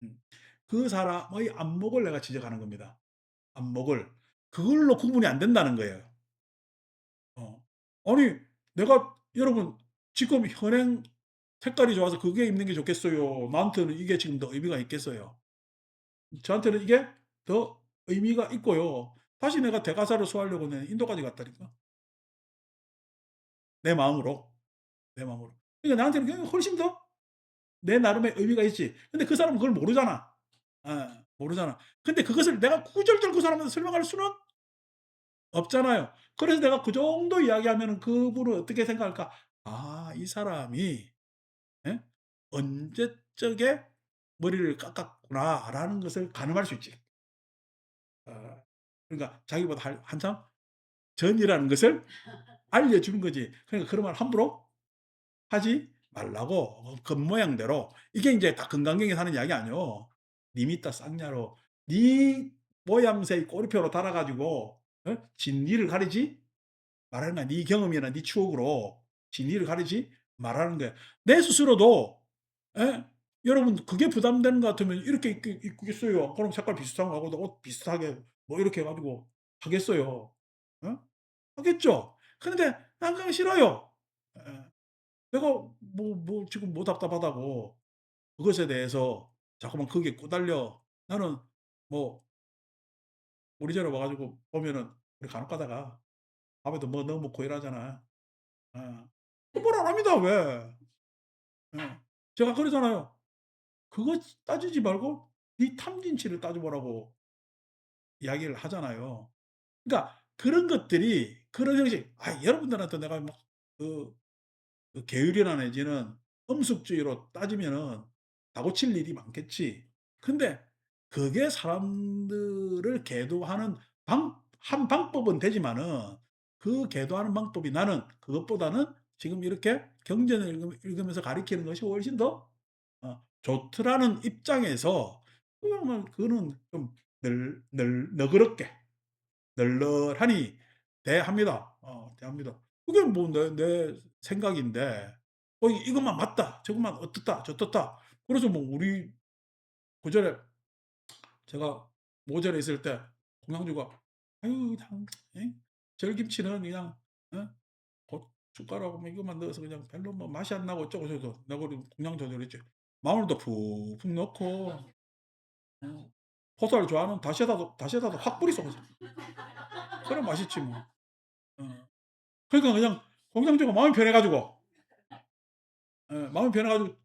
음. 그 사람의 안목을 내가 지적하는 겁니다. 안목을. 그걸로 구분이 안 된다는 거예요. 어. 아니 내가 여러분 지금 현행 색깔이 좋아서 그게 입는 게 좋겠어요? 나한테는 이게 지금 더 의미가 있겠어요? 저한테는 이게 더 의미가 있고요. 다시 내가 대가사를 소화하려고는 인도까지 갔다니까. 내 마음으로. 내 마음으로. 그러니까 나한테는 그게 훨씬 더 내 나름의 의미가 있지. 근데 그 사람은 그걸 모르잖아. 모르잖아. 근데 그것을 내가 구절절 그 사람한테 설명할 수는 없잖아요. 그래서 내가 그 정도 이야기하면은 그분은 어떻게 생각할까? '아 이 사람이 예? 언제적에 머리를 깎았구나.'라는 것을 가늠할 수 있지. 그러니까 자기보다 한참 전이라는 것을 알려주는 거지. 그러니까 그런 말 함부로 하지 말라고 겉모양대로 이게 인제 다 금강경에서 하는 이야기 아니요. "니미따 쌍냐로 네 모양새의 꼬리표로 달아 가지고 진리를 가리지 말하는 거야. 네 경험이나 네 추억으로 진리를 가리지 말하는 거야." 내 스스로도 예 여러분 그게 부담되는 것 같으면 이렇게 입겠어요. 그럼 색깔 비슷한 거 하고 옷 비슷하게 뭐 이렇게 해 가지고 하겠어요. 어? 하겠죠. 그런데 난 그거 싫어요. 예. 내가 지금 뭐 답답하다고 그것에 대해서 자꾸만 거기에 꼬달려 나는 뭐 우리 집에 와 가지고 보면은 우리 간혹 가다가 밥에도 뭐 넣어 먹고 이러잖아. 어. 뭘 안 합니다 왜. 예. 제가 그러잖아요. 그거 따지지 말고 네 탐진치를 따져 보라고 이야기를 하잖아요. 그러니까 그런 것들이 그런 형식 여러분들한테 내가 막 그 계율이나 내지는 엄숙주의로 따지면은 다고칠 일이 많겠지. 근데 그게 사람들을 계도하는 한 방법은 되지만은 그 계도하는 방법이 나는 그것보다는 지금 이렇게 경전을 읽으면서 가리키는 것이 훨씬 더 좋더라는 입장에서 그냥 뭐 그거는 좀 너그럽게 널널하니 대합니다. 대합니다. 그게 뭐 내 생각인데 이것만 맞다. 저것만 어떻다. 저떻다. 그래서 뭐 우리 그전에 제가 모절에 있을 때 공양주가 "아유 그냥 절김치는 그냥 어 고춧가루하고 뭐 이것만 넣어서 그냥 별로 뭐 맛이 안 나고 어쩌고 저쩌고." 내가 그리고 공양조절 그랬지. 마늘도 푹푹 넣고 포도를 좋아하는 다시다도 확 뿌리소 그냥. 그래 맛있지 뭐. 어. 그러니까 그냥 공장주가 마음이 변해 가지고 마음이 변해 가지고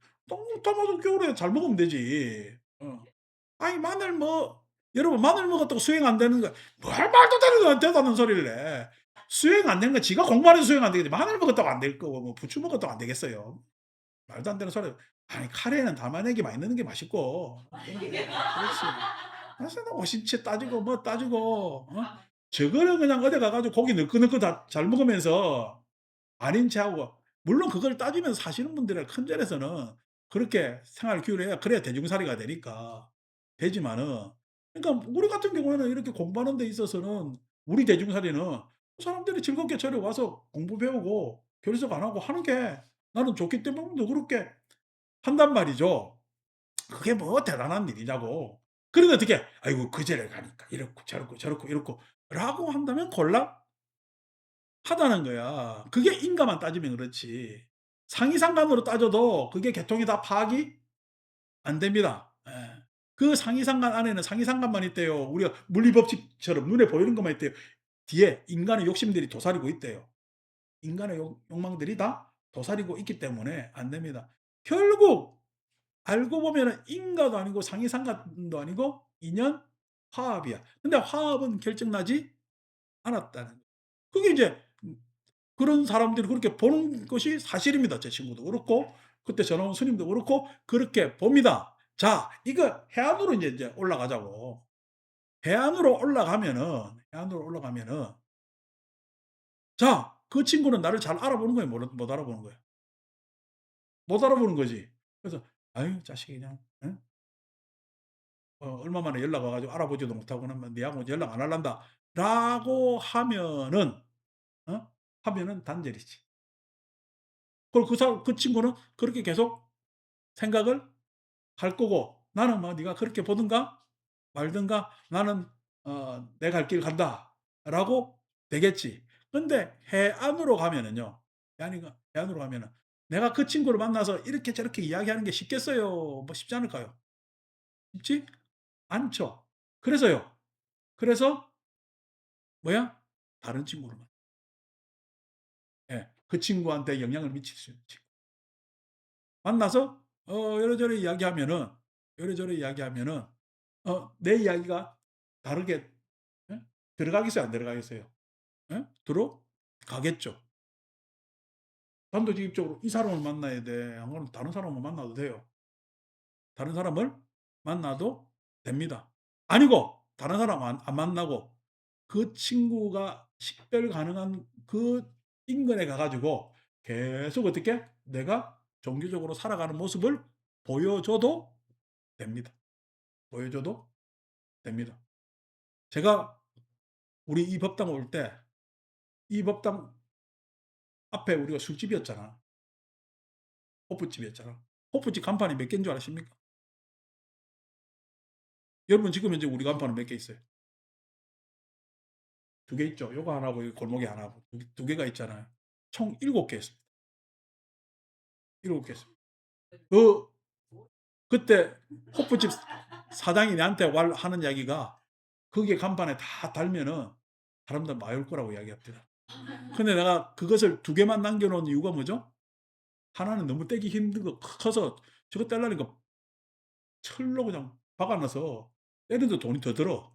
토마토 겨울에 잘 먹으면 되지. 아니 마늘 뭐 여러분 마늘 먹었다고 수행 안 되는 거 뭘 말도 되도 않는 소리를 해. 수행 안 되는 건 지가 공부해서 수행 안 되겠지 마늘 먹었다고 안 될 거고 뭐 부추 먹었다고 안 되겠어요. 말도 안 되는 소리. 아니 카레에는 담아내기 많이 넣는 게 맛있고 그렇지. 그래서 뭐 오신채 따지고 뭐 따지고 저거는 그냥 어디 가 가지고 고기 넣고 다 잘 먹으면서 아닌 체하고 물론 그걸 따지면서 사시는 분들의 큰절에서는 그렇게 생활 규율해야 그래야 대중살이가 되니까 되지만은 그러니까 우리 같은 경우에는 이렇게 공부하는 데 있어서는 우리 대중살이는 사람들이 즐겁게 절에 와서 공부 배우고 결석 안 하고 하는 게 나는 좋기 때문에 그렇게 한단 말이죠. 그게 뭐 대단한 일이냐고. 그런데 어떻게 "아이고 그 절에 가니까 이렇고 저렇고 저렇고 이렇고." 라고 한다면 곤란하다는 거야. 그게 인과만 따지면 그렇지. 상이상간으로 따져도 그게 개통이 다 파악이 안 됩니다. 예. 그 상이상간 안에는 상이상간만 있대요. 우리가 물리법칙처럼 눈에 보이는 것만 있대요. 뒤에 인간의 욕심들이 도사리고 있대요. 인간의 욕망들이 다 도사리고 있기 때문에 안 됩니다. 결국 알고 보면은 인과도 아니고 상이상간도 아니고 인연 화합이야. 근데 화합은 결정나지 않았다는 거. 그게 이제 그런 사람들이 그렇게 보는 것이 사실입니다. 제 친구도 그렇고 그때 전화 온 스님도 그렇고 그렇게 봅니다. 자 이거 해안으로 인제 올라가자고. 해안으로 올라가면은 자 그 친구는 나를 잘 알아보는 거예요? 못 알아보는 거예요? 못 알아보는 거지. 그래서 '아유 자식이 그냥 얼마 만에 연락 와 가지고 알아보지도 못하고 나면 니하고 연락 안 할란다.'라고 하면은 하면은 단절이지. 그리고 그 친구는 그렇게 계속 생각을 할 거고 나는 뭐 네가 그렇게 보든가 말든가 나는 '내 갈 길 간다.'라고 되겠지. 근데 해안으로 가면은요. 해안으로 가면은 내가 그 친구를 만나서 이렇게 저렇게 이야기하는 게 쉽겠어요? 뭐 쉽지 않을까요? 쉽지 않죠. 그래서요. 그래서 뭐야? 다른 친구를 예. 그 친구한테 영향을 미칠 수 있는 친구. 만나서 이래저래 이야기하면은 이래저래 이야기하면은 내 이야기가 다르게 예? 들어가겠어요? 안 들어가겠어요? 예? 들어가겠죠. 단도직입적으로 이 사람을 만나야 돼. 안 그러면 다른 사람을 만나도 돼요. 다른 사람을 만나도 됩니다. 아니고 다른 사람 안 만나고 그 친구가 식별 가능한 그 인근에 가 가지고 계속 어떻게 내가 종교적으로 살아가는 모습을 보여줘도 됩니다. 보여줘도 됩니다. 제가 우리 이 법당 올 때 이 법당 앞에 우리가 술집이었잖아. 호프집이었잖아. 호프집 간판이 몇 개인 줄 아십니까? 여러분 지금 현재 우리 간판은 몇 개 있어요? 두 개 있죠. 요거 하나고 이 골목에 하나고 두 개가 있잖아요. 총 7개 있습니다. 7개 있습니다. 그 그때 호프집 사장이 내한테 하는 이야기가 거기에 간판에 다 달면은 사람들 많이 올 거라고 이야기합니다. 근데 내가 그것을 두 개만 남겨 놓은 이유가 뭐죠? 하나는 너무 떼기 힘든 거 커서 저거 떼려니까 철로 그냥 박아 놔서 떼는데 돈이 더 들어.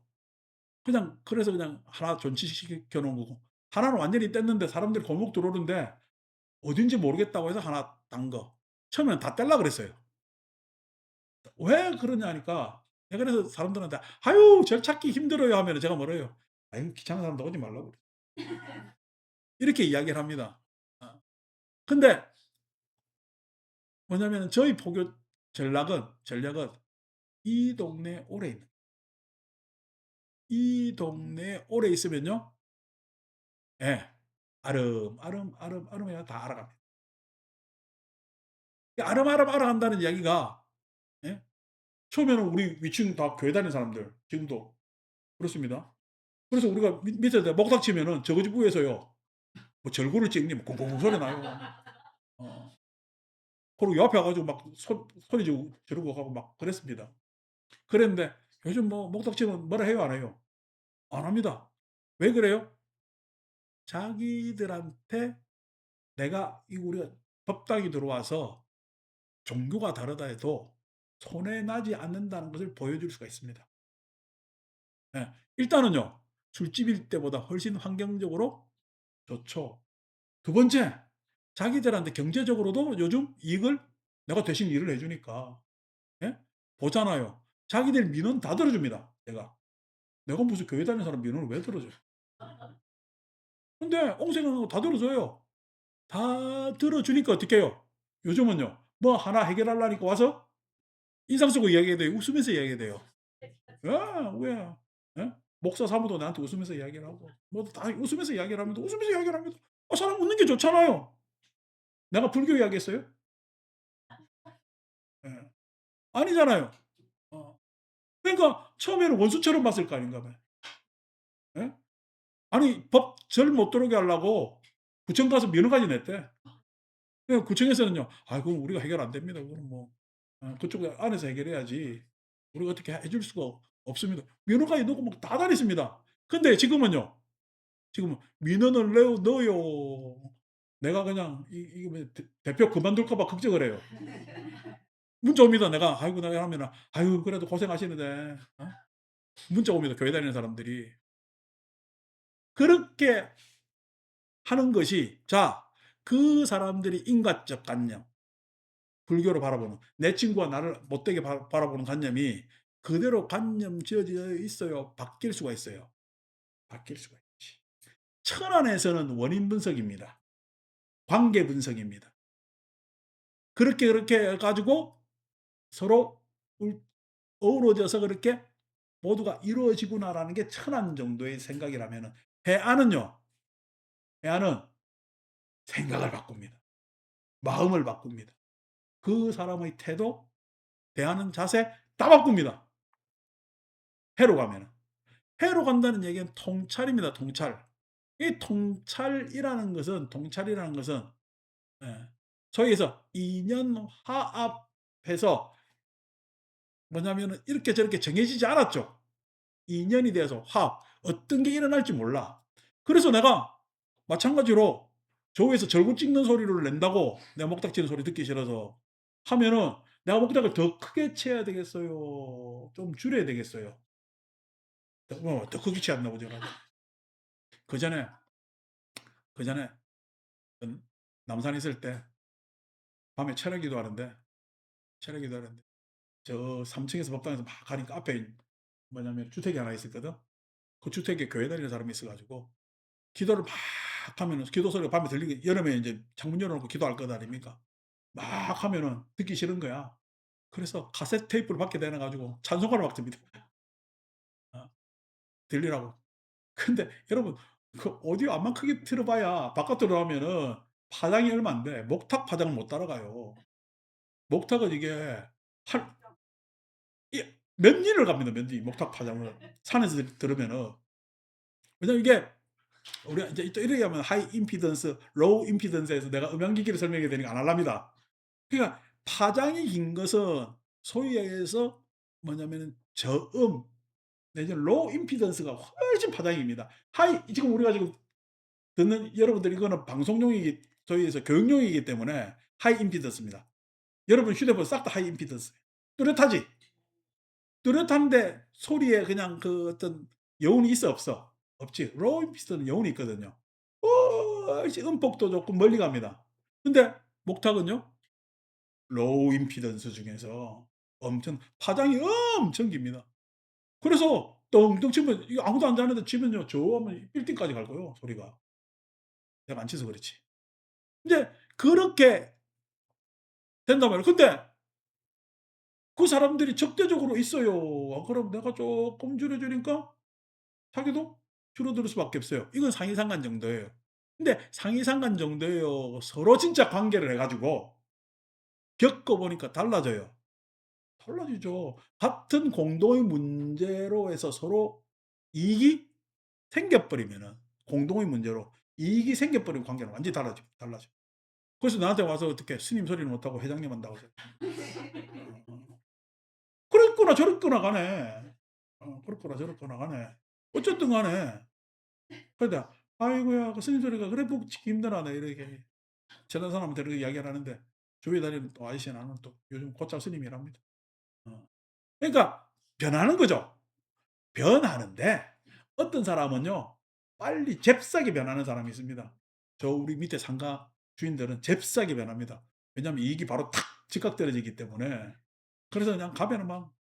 그냥 그래서 그냥 하나 존치시켜 놓은 거고, 하나는 완전히 뗐는데 사람들이 골목 들어오는데 어딘지 모르겠다고 해서 하나 딴 거. 처음에는 다 떼려고 그랬어요. 왜 그러냐니까, 내가 그래서 사람들한테 "아유 절 찾기 힘들어요." 하면은 제가 뭐라 해요. "아유 귀찮은 사람들 오지 말라고 그래." 이렇게 이야기를 합니다. 근데 뭐냐면은 저희 포교 전략은 이 동네에 오래 있는, 이 동네에 오래 있으면요. 예. 아름아름 다 알아갑니다. 이 아름아름 알아간다는 이야기가, 예, 처음에는 우리 위층 다 교회 다니는 사람들 지금도 그렇습니다. 그래서 우리가 밑에 목탁 치면은 저거 집 위에서요. 뭐 절구를 찍니 뭐 쿵쿵쿵 소리 나요. 어. 그리고 옆에 와 가지고 막 소리 지르고 가고 막 그랬습니다. 그랬는데 요즘 뭐 목탁 치면 뭐라 해요, 안 해요? 안 합니다. 왜 그래요? 자기들한테 내가 이 우리가 법당이 들어와서 종교가 다르다 해도 손해 나지 않는다는 것을 보여줄 수가 있습니다. 예. 일단은요. 술집일 때보다 훨씬 환경적으로 좋죠. 두 번째, 자기들한테 경제적으로도 요즘 이익을 내가 대신 일을 해 주니까, 예? 보잖아요. 자기들 민원 다 들어 줍니다, 내가. 내가 무슨 교회 다니는 사람 민원을 왜 들어 줘. 근데 옹생하는 거 다 들어 줘요. 다 들어 주니까 어떻게 해요? 요즘은요. 뭐 하나 해결하려니까 와서 인상 쓰고 이야기해야 돼요. 웃으면서 이야기해야 돼요. 야, 왜? 예? 목사 사무도 나한테 웃으면서 이야기를 하고, 뭐 다 웃으면서 이야기를 합니다. 웃으면서 이야기를 합니다. 사람 웃는 게 좋잖아요. 내가 불교 이야기했어요? 예. 아니잖아요. 어. 그러니까 처음에는 원수처럼 봤을 거 아닌가 봐요. 예? 아니 법 절 못 들어오게 하려고 구청 가서 면허까지 냈대. 그 구청에서는요. "아 그건 우리가 해결 안 됩니다. 그거는 뭐 그쪽 안에서 해결해야지. 우리가 어떻게 해줄 수가 없습니다." 면허까지 넣고 뭐 다 다녔습니다. 근데 지금은요. 지금은 "민원을 넣어요." 내가 그냥 이게 뭐 대표 그만둘까 봐 걱정을 해요. 문자 옵니다. 내가 아이고 내가 하면은 "아유 그래도 고생하시는데." 문자 옵니다. 교회 다니는 사람들이. 그렇게 하는 것이, 자, 그 사람들이 인간적 관념, 불교로 바라보는, 내 친구가 나를 못되게 바라보는 관념이 그대로 관념 지어져 있어요? 바뀔 수가 있어요? 바뀔 수가 있지. 천안에서는 원인 분석입니다. 관계 분석입니다. 그렇게 해 가지고 서로 어우러져서 그렇게 모두가 이루어지구나라는 게 천안 정도의 생각이라면은, 해안은요. 해안은 생각을 바꿉니다. 마음을 바꿉니다. 그 사람의 태도, 대하는 자세 다 바꿉니다. 해로 가면은. 해로 간다는 얘기는 통찰입니다, 통찰. 이 통찰이라는 것은 예, 소위 해서 인연 화합해서, 뭐냐면은 이렇게 저렇게 정해지지 않았죠. 인연이 돼서 화합. 어떤 게 일어날지 몰라. 그래서 내가 마찬가지로 조에서 절구 찍는 소리를 낸다고 내가 목탁 치는 소리 듣기 싫어서 하면은 내가 목탁을 더 크게 쳐야 되겠어요? 좀 줄여야 되겠어요? 더 크게 치지 않나 보죠. 그전에 그전에 남산에 있을 때 밤에 철야 기도하는데 저 3 층에서 법당에서 막 가니까 앞에 뭐냐면 주택이 하나 있었거든. 그 주택에 교회 다니는 사람이 있어 가지고 기도를 막 하면은 기도 소리가 밤에 들리게, 여름에 인제 창문 열어 놓고 기도할 것 아닙니까? 막 하면은 듣기 싫은 거야. 그래서 카세트 테이프를 밖에 내놔 가지고 찬송가를 막 듭니다. 어 들리라고. 근데 여러분 그 오디오 암만 크게 틀어 봐야 바깥으로 나오면은 파장이 얼마 안 돼. 목탁 파장을 못 따라가요. 목탁은 이게 한 이 몇 리를 갑니다, 몇 리. 목탁 파장을 산에서 들으면은. 왜냐면 이게 우리가 인제 또 이렇게 하면 하이 임피던스, 로우 임피던스에서 내가 음향기기를 설명해야 되니까 안 할랍니다. 그러니까 파장이 긴 것은 소위 얘기해서 뭐냐면은 저음 내지는 로우 임피던스가 훨씬 파장이 깁니다. 하이 지금 우리가 지금 듣는 여러분들 이거는 방송용이기 소위 해서 교육용이기 때문에 하이 임피던스입니다. 여러분 휴대폰 싹 다 하이 임피던스예요. 뚜렷하지? 뚜렷한데 소리에 그냥 그 어떤 여운이 있어 없어? 없지. 로우 임피던스는 여운이 있거든요. 훨씬 음폭도 좋고 멀리 갑니다. 근데 목탁은요? 로우 임피던스 중에서 엄청 파장이 엄청 깁니다. 그래서 떵떵 치면 이거 아무도 안 자는데 치면요. 저 하면 빌딩까지 갈 거예요, 소리가. 내가 안 쳐서 그렇지. 인제 그렇게 된단 말이에요. 근데 그 사람들이 적대적으로 있어요. 그럼 내가 쪼끔 줄여 주니까 자기도 줄어들 수밖에 없어요. 이건 상이 상관 정도예요. 근데 상이 상관 정도예요. 서로 진짜 관계를 해 가지고 겪어 보니까 달라져요. 달라지죠. 같은 공동의 문제로 해서 서로 이익이 생겨 버리면은 공동의 문제로 이익이 생겨 버리면 관계는 완전히 달라져. 그래서 나한테 와서 어떻게 "스님 소리는 어떠고 회장님 한다고." 그랬거나 저랬거나 간에 그렇거나 저렇거나 간에 어쨌든 간에 그러니까 "아이고야 그 스님 소리가 그래 북치기 힘들하네." 이렇게 친한 사람한테 그렇게 이야기를 하는데 주위에 다니는 또 아저씨 나는 또 요즘 곧잘 스님이랍니다. 어. 그러니까 변하는 거죠. 변하는데 어떤 사람은요 빨리 잽싸게 변하는 사람이 있습니다. 저 우리 밑에 상가 주인들은 잽싸게 변합니다. 왜냐하면 이익이 바로 탁 즉각 떨어지기 때문에. 그래서 그냥 가면은 막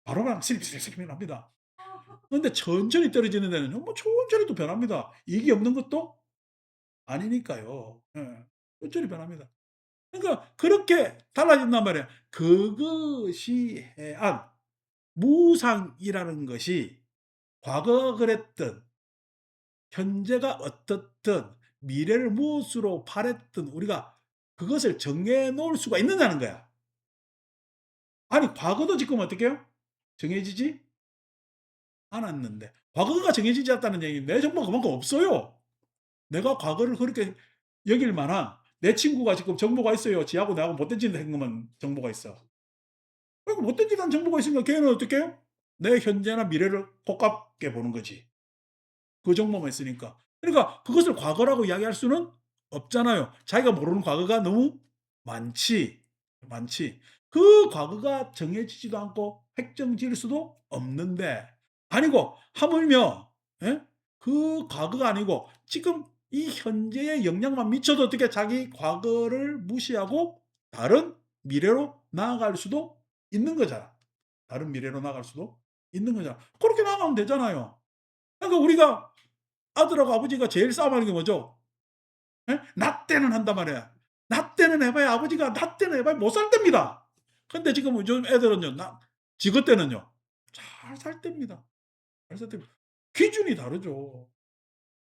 바로 그냥 스립스립스립 합니다. 그런데 천천히 떨어지는 데는요 뭐 천천히 또 변합니다. 이익이 없는 것도 아니니까요. 예. 천천히 변합니다. 그러니까 그렇게 달라진단 말이에요. 그것이 해안 무상이라는 것이 과거가 그랬든 현재가 어떻든 미래를 무엇으로 바랬든 우리가 그것을 정해 놓을 수가 있느냐는 거야. 아니 과거도 지금 어떻게 해요? 정해지지 않았는데 과거가 정해지지 않았다는 얘기는 내 정보가 그만큼 없어요. 내가 과거를 그렇게 여길 만한 내 친구가 지금 정보가 있어요. 지하고 나하고 못된 짓을 한 것만 정보가 있어. 그러니까 못된 짓 한 정보가 있으니까 걔는 어떻게 해요? 내 현재나 미래를 고깝게 보는 거지. 그 정보만 있으니까. 그러니까 그것을 과거라고 이야기할 수는 없잖아요. 자기가 모르는 과거가 너무 많지. 많지. 그 과거가 정해지지도 않고 획정지을 수도 없는데 아니고 하물며 예? 그 과거가 아니고 지금 이 현재에 영향만 미쳐도 어떻게 자기 과거를 무시하고 다른 미래로 나아갈 수도 있는 거잖아. 다른 미래로 나아갈 수도 있는 거잖아. 그렇게 나아가면 되잖아요. 그러니까 우리가 아들하고 아버지가 제일 싸움하는 게 뭐죠? 예? 나 때는 한단 말이야. 나 때는 해 봐야 아버지가 나 때는 해 봐야 못 살 때입니다. 근데 지금 요즘 애들은요. 지그 때는요. 잘 살 때입니다. 잘 살 때입니다. 기준이 다르죠.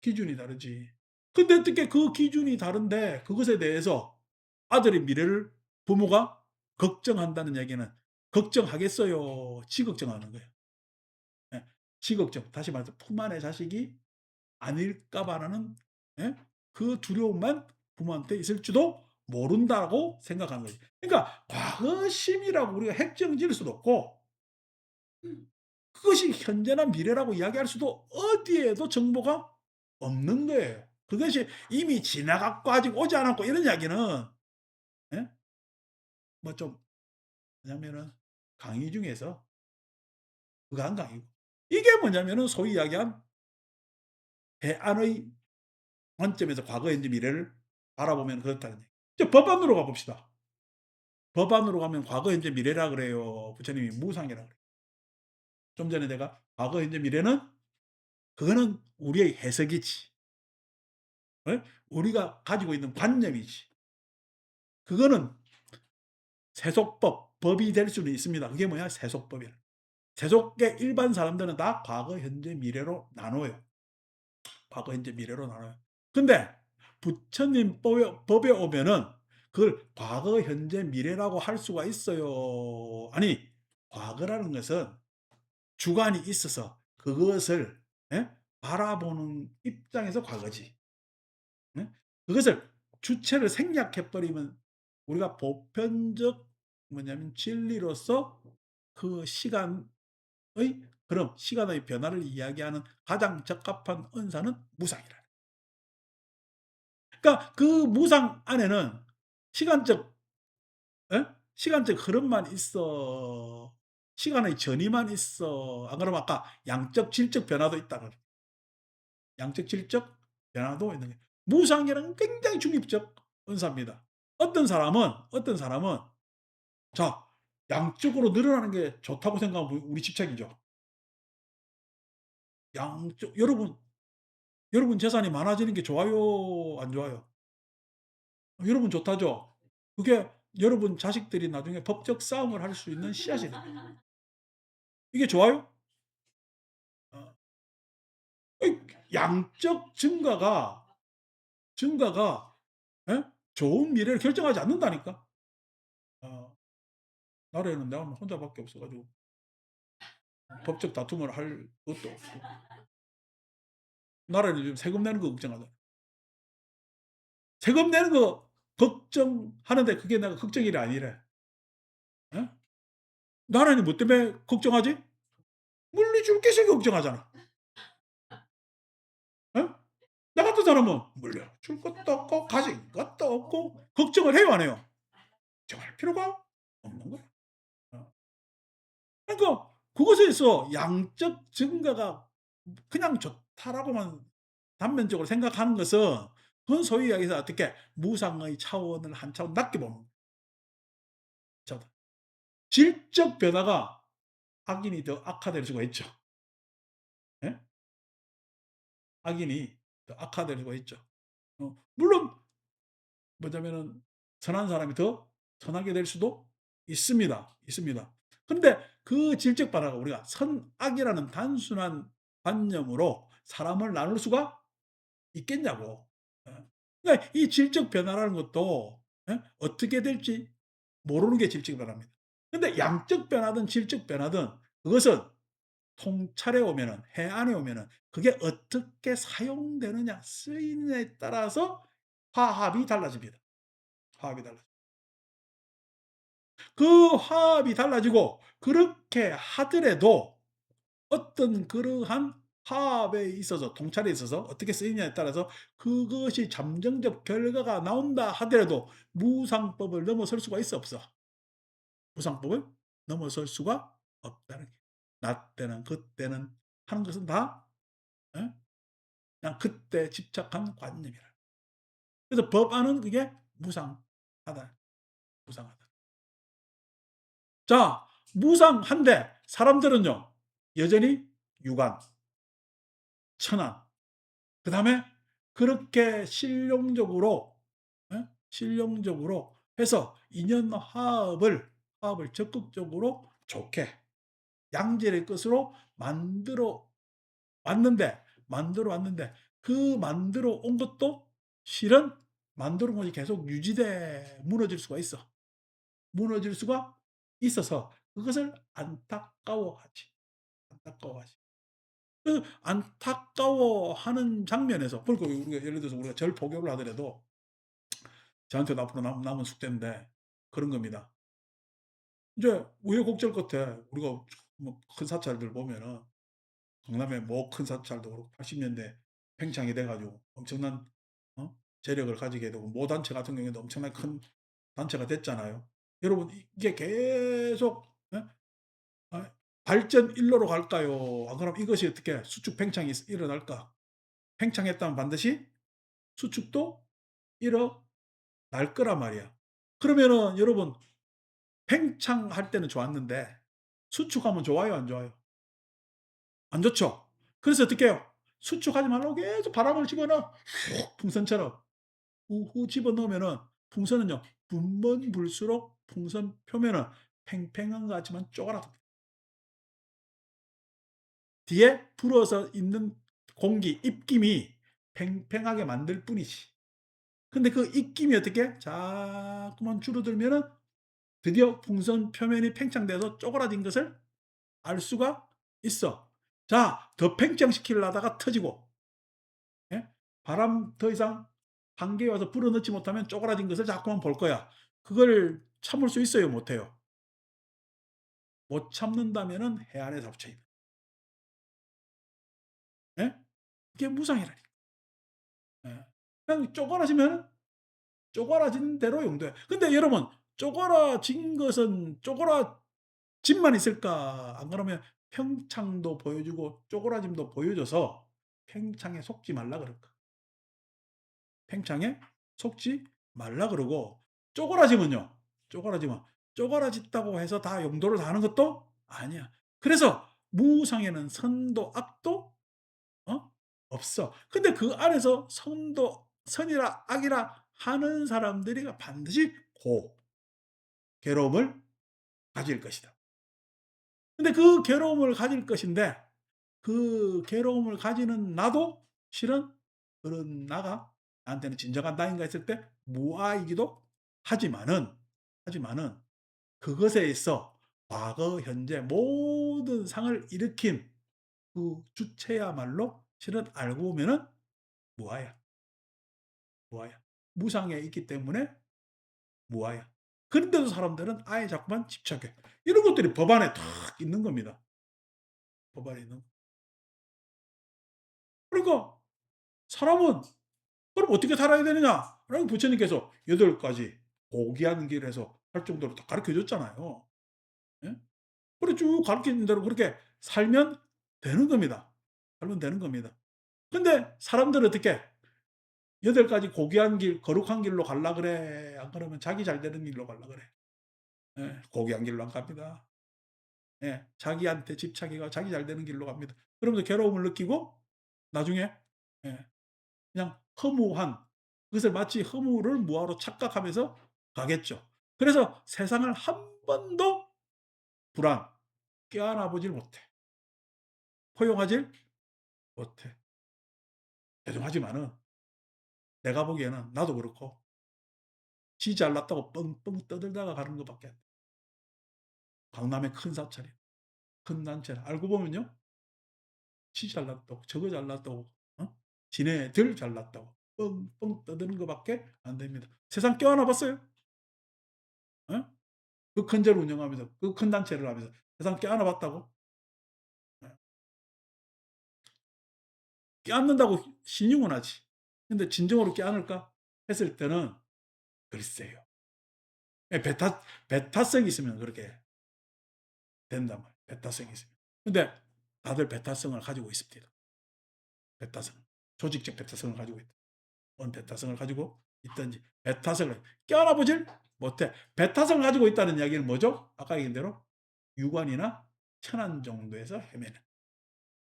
기준이 다르지. 근데 어떻게 그 기준이 다른데 그것에 대해서 아들의 미래를 부모가 걱정한다는 얘기는 걱정하겠어요? 지걱정하는 거예요. 예. 지걱정. 다시 말해서 품 안의 자식이 아닐까 봐라는 예? 그 두려움만 부모한테 있을지도 모른다고 생각하는 거지. 그러니까 과거심이라고 우리가 핵정지을 수도 없고 그것이 현재나 미래라고 이야기할 수도 어디에도 정보가 없는 거예요. 그것이 이미 지나갔고 아직 오지 않았고 이런 이야기는 예? 뭐 좀 뭐냐면은 강의 중에서 그거 한 강의고 이게 뭐냐면은 소위 이야기한 대안의 관점에서 과거, 현재, 미래를 바라보면 그렇다는 얘기. 이제 법안으로 가 봅시다. 법안으로 가면 과거, 현재, 미래라 그래요. 부처님이 무상이라 그래요. 좀 전에 내가 과거, 현재, 미래는 그거는 우리의 해석이지. 예? 우리가 가지고 있는 관념이지. 그거는 세속법, 법이 될 수는 있습니다. 그게 뭐냐? 세속법이야. 세속계 일반 사람들은 다 과거, 현재, 미래로 나눠요. 과거, 현재, 미래로 나눠요. 근데 부처님 법에 오면은 그걸 과거, 현재, 미래라고 할 수가 있어요? 아니, 과거라는 것은 주관이 있어서 그것을 예? 바라보는 입장에서 과거지. 예? 그것을 주체를 생략해 버리면 우리가 보편적 뭐냐면 진리로서 그 시간의 그럼 시간의 변화를 이야기하는 가장 적합한 은사는 무상이라. 그러니까 그 무상 안에는 시간적 예? 시간적 흐름만 있어. 시간의 전이만 있어. 안 그러면 아까 양적, 질적 변화도 있다 그래. 양적, 질적 변화도 있는 게 무상이라는 굉장히 중립적 은사입니다. 어떤 사람은 자 양적으로 늘어나는 게 좋다고 생각하면 우리 집착이죠. 양적 여러분 재산이 많아지는 게 좋아요, 안 좋아요? 여러분 좋다죠? 그게 여러분 자식들이 나중에 법적 싸움을 할 수 있는 씨앗이 됩니다. 이게 좋아요? 어. 양적 증가가 예? 좋은 미래를 결정하지 않는다니까. 어, 나라에는 내가 혼자밖에 없어 가지고 법적 다툼을 할 것도 없고 나라는 요즘 세금 내는 거 걱정하잖아. 세금 내는 거 걱정하는데 그게 내가 걱정이 아니래. 예? 나라는 뭐 때문에 걱정하지? 물리줄 게 있으니까 걱정하잖아. 예? 나 같은 사람은 물려줄 것도 없고 가진 것도 없고 걱정을 해요, 안 해요? 걱정할 필요가 없는 거야. 어. 그러니까 그것에 서 양적 증가가 그냥 좋다라고만 단면적으로 생각하는 것은 그건 소위 이야기해서 어떻게 무상의 차원을 한 차원 낮게 보는 거죠. 질적 변화가 악인이 더 악화될 수가 있죠. 예? 악인이 더 악화될 수가 있죠. 물론 뭐냐면은 선한 사람이 더 선하게 될 수도 있습니다. 있습니다. 근데 그 질적 변화가 우리가 선악이라는 단순한 관념으로 사람을 나눌 수가 있겠냐고. 예. 그러니까 이 질적 변화라는 것도 예? 어떻게 될지 모르는 게 질적 변화입니다. 근데 양적 변화든 질적 변화든 그것은 통찰에 오면은 해안에 오면은 그게 어떻게 사용되느냐 쓰이느냐에 따라서 화합이 달라집니다. 화합이 달라. 그 화합이 달라지고 그렇게 하더라도 어떤 그러한 화합에 있어서 통찰에 있어서 어떻게 쓰이냐에 따라서 그것이 잠정적 결과가 나온다 하더라도 무상법을 넘어설 수가 있어 없어? 무상법을 넘어설 수가 없다는 게. 나 때는 그때는 하는 것은 다 예? 그냥 그때 집착한 관념이라. 그래서 법안은 그게 무상하다. 무상하다. 자, 무상한데 사람들은요. 여전히 유관, 천한, 그다음에 그렇게 실용적으로 예? 실용적으로 해서 인연 화합을 적극적으로 좋게 양질의 것으로 만들어 왔는데 그 만들어 온 것도 실은 만들어 온 것이 계속 유지돼 무너질 수가 있어. 무너질 수가 있어서 그것을 안타까워하지. 안타까워하지. 그 안타까워하는 장면에서 그러니까 우리가 예를 들어서 우리가 절 포교를 하더라도 저한테도 앞으로 남은 숙제인데 그런 겁니다. 이제 우여곡절 끝에 우리가 뭐 큰 사찰들 보면은 강남의 뭐 큰 사찰도 그렇고 80 년대 팽창이 돼 가지고 엄청난 재력을 가지게 되고 모 단체 같은 경우에도 엄청나게 큰 단체가 됐잖아요. 여러분 이게 계속 예? 아 발전 일로로 갈까요? 안 그러면 이것이 어떻게 수축 팽창이 일어날까? 팽창했다면 반드시 수축도 일어날 거란 말이야. 그러면은 여러분 팽창할 때는 좋았는데 수축하면 좋아요, 안 좋아요? 안 좋죠. 그래서 어떻게 해요? 수축하지 말라고 계속 바람을 집어넣어. 훅 풍선처럼. 후후 집어넣으면은 풍선은요. 분번 불수록 풍선 표면은 팽팽한 것 같지만 쪼그라듭니다. 뒤에 불어서 있는 공기, 입김이 팽팽하게 만들 뿐이지. 근데 그 입김이 어떻게 자꾸만 줄어들면은 드디어 풍선 표면이 팽창돼서 쪼그라진 것을 알 수가 있어. 자, 더 팽창시키려다가 터지고, 예? 바람 더 이상 한계에 와서 불어넣지 못하면 쪼그라진 것을 자꾸만 볼 거야. 그걸 참을 수 있어요? 못 해요? 못 참는다면은 해안의 잡초입니다. 예? 그게 무상이라니까. 예. 그냥 쪼그라지면 쪼그라진 대로 용도해. 근데 여러분, 쪼그라진 것은 쪼그라짐만 있을까? 안 그러면 평창도 보여주고 쪼그라짐도 보여줘서 팽창에 속지 말라 그럴까? 팽창에 속지 말라 그러고, 쪼그라지면요. 쪼그라지면 쪼그라졌다고 해서 다 용도를 다 하는 것도 아니야. 그래서 무상에는 선도 악도 없어. 근데 그 안에서 선도 선이라 악이라 하는 사람들이 반드시 괴로움을 가질 것이다. 근데 그 괴로움을 가질 것인데, 그 괴로움을 가지는 나도 실은 그런 나가 나한테는 진정한 나인가 했을 때 무아이기도 하지만은 하지만은 그것에 있어 과거, 현재 모든 상을 일으킨 그 주체야말로 실은 알고 보면은 무아야, 무아야. 무상에 있기 때문에 무아야. 그런데도 사람들은 아예 자꾸만 집착해. 이런 것들이 법안에 탁 있는 겁니다. 법안에 있는. 그러니까 사람은 그럼 어떻게 살아야 되느냐? 라고 부처님께서 8가지 고귀한 길에서 할 정도로 다 가르쳐 줬잖아요. 예? 그래 쭉 가르치는 대로 그렇게 살면 되는 겁니다. 살면 되는 겁니다. 근데 사람들은 어떻게 8가지 고귀한 길, 거룩한 길로 갈라 그래. 안 그러면 자기 잘 되는 길로 갈라 그래. 예. 고귀한 길로 안 갑니다. 예. 자기한테 집착해가 자기 잘 되는 길로 갑니다. 그러면서 괴로움을 느끼고 나중에 예. 그냥 허무한, 그것을 마치 허무를 무아로 착각하면서 가겠죠. 그래서 세상을 한 번도 불안, 껴안아 보질 못해. 포용하질 못해. 죄송하지만은 내가 보기에는 나도 그렇고 지 잘났다고 뻥뻥 떠들다가 가는 것밖에 안 돼. 강남의 큰 사찰이, 큰 단체는 알고 보면요. 지 잘났다고, 저거 잘났다고, 지네들 잘났다고 뻥뻥 떠드는 것밖에 안 됩니다. 세상 껴안아 봤어요? 어? 그 큰 절을 운영하면서, 그 큰 단체를 하면서 세상 껴안아 봤다고? 예. 껴안는다고 신용은 하지. 근데 진정으로 껴안을까? 했을 때는 글쎄요. 예, 배타성이 있으면 그렇게 된단 말이에요. 배타성이 있으면. 근데 다들 배타성을 가지고 있습니다. 배타성. 조직적 배타성을 가지고 있다. 어떤 배타성을 가지고 있든지 배타성을 껴안아보질 못해. 배타성을 가지고 있다는 이야기는 뭐죠? 아까 얘기한 대로 유관이나 천안 정도에서 헤매는.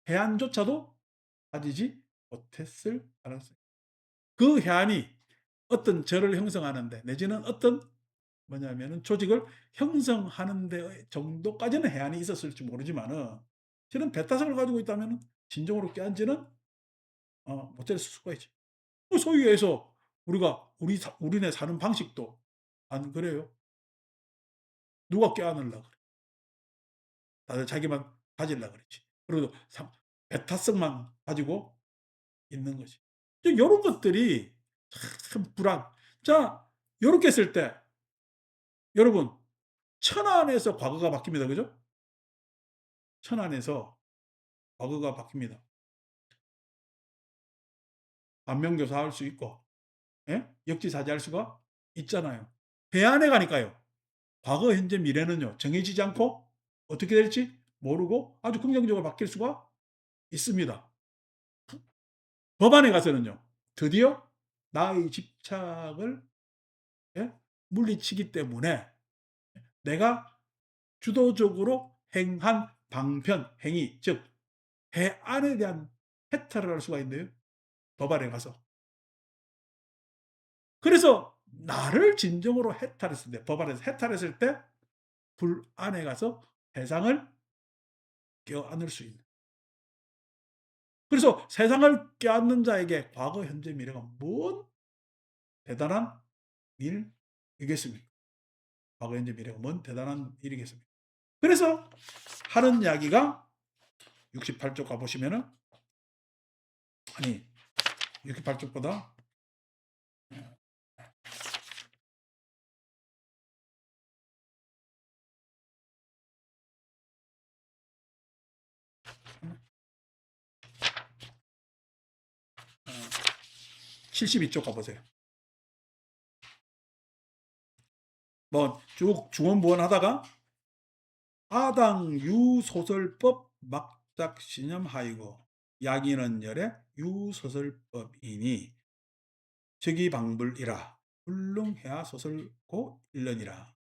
해안조차도 가지지 못했을 가능성이. 그 해안이 어떤 절을 형성하는데 내지는 어떤 뭐냐면은 조직을 형성하는 데 정도까지는 해안이 있었을지 모르지만은 실은 배타성을 가지고 있다면 진정으로 껴안지는 못했을 수가 있죠. 소위 해서 우리가 우리네 사는 방식도 안 그래요. 누가 껴안으려 그래. 다들 자기만 가지려 그랬지. 그리고 배타성만 가지고 있는 거지. 요런 것들이 참 불안. 자, 요렇게 했을 때 여러분 천안에서 과거가 바뀝니다. 그죠? 천안에서 과거가 바뀝니다. 반면교사할 수 있고, 예? 역지사지할 수가 있잖아요. 해안에 가니까요. 과거, 현재, 미래는요. 정해지지 않고 어떻게 될지 모르고 아주 긍정적으로 바뀔 수가 있습니다. 법안에 가서는요. 드디어 나의 집착을, 예? 물리치기 때문에 내가 주도적으로 행한 방편, 행위, 즉 해안에 대한 해탈을 할 수가 있네요. 법안에 가서. 그래서 나를 진정으로 해탈했을 때, 법안에서 해탈했을 때 불 안에 가서 세상을 껴안을 수 있는. 그래서 세상을 껴안는 자에게 과거, 현재, 미래가 뭔 대단한 일이겠습니까? 과거, 현재, 미래가 뭔 대단한 일이겠습니까? 그래서 하는 이야기가 68쪽 가보시면은, 아니, 68쪽보다 72쪽 가보세요. 뭐 쭉 중원부원하다가 아당 유소설법 막작 신념하이고 약인은 열의 유소설법이니 즉위방불이라 훌륭해야 소설고 일련이라.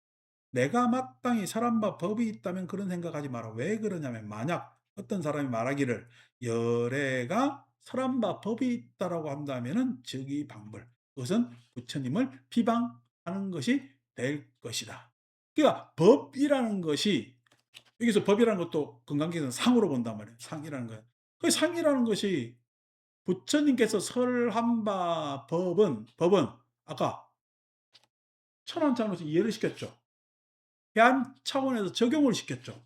내가 마땅히 사람과 법이 있다면 그런 생각하지 마라. 왜 그러냐면 만약 어떤 사람이 말하기를 열애가 사람과 법이 있다라고 한다면은 즉위방불, 그것은 부처님을 비방하는 것이 될 것이다. 그러니까 법이라는 것이, 여기서 법이라는 것도 금강경에서는 상으로 본단 말이에요. 상이라는 거예요. 그 상이라는 것이 부처님께서 설한 바 법은 아까 천한 차원에서 이해를 시켰죠. 해안 차원에서 적용을 시켰죠.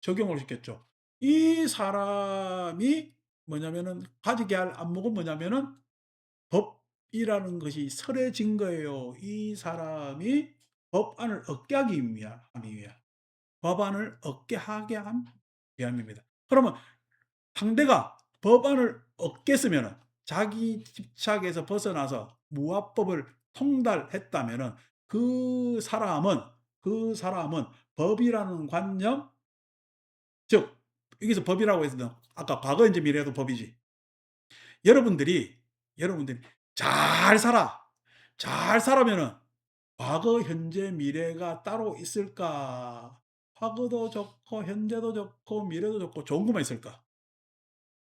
적용을 시켰죠. 이 사람이 뭐냐면은 가지게 할 안목은 뭐냐면은 법이라는 것이 설해진 거예요. 이 사람이 법안을 얻게 하기 위함. 법안을 얻게 하게 한 위함입니다. 그러면 상대가 법안을 얻겠으면은 자기 집착에서 벗어나서 무화법을 통달했다면은 그 사람은 법이라는 관념, 즉 여기서 법이라고 해서 아까 과거 현재 미래도 법이지. 여러분들이 잘 살아. 잘 살아면은 과거 현재 미래가 따로 있을까? 과거도 좋고 현재도 좋고 미래도 좋고 좋은 것만 있을까?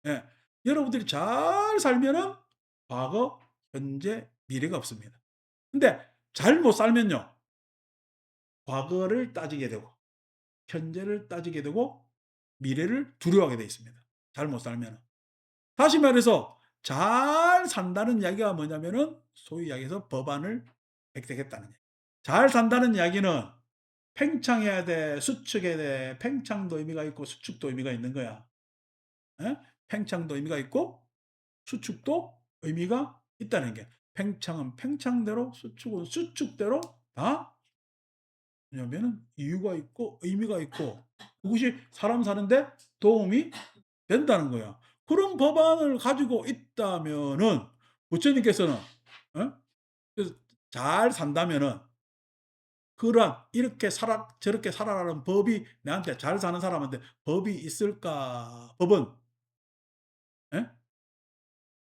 예. 여러분들이 잘 살면은 과거, 현재, 미래가 없습니다. 근데 잘 못 살면요. 과거를 따지게 되고 현재를 따지게 되고 미래를 두려워하게 되어 있습니다. 잘 못 살면은. 다시 말해서 잘 산다는 이야기가 뭐냐면은 소위 이야기해서 법안을 획득했다는 얘기. 잘 산다는 이야기는 팽창해야 돼, 수축해야 돼. 팽창도 의미가 있고 수축도 의미가 있는 거야. 예? 팽창도 의미가 있고 수축도 의미가 있다는 게, 팽창은 팽창대로 수축은 수축대로 다 왜냐면은 이유가 있고 의미가 있고 그것이 사람 사는데 도움이 된다는 거야. 그런 법안을 가지고 있다면은 부처님께서는 어? 그래서 잘 산다면은 그러한 이렇게 살아 저렇게 살아라는 법이 내한테 잘 사는 사람한테 법이 있을까? 법은 예?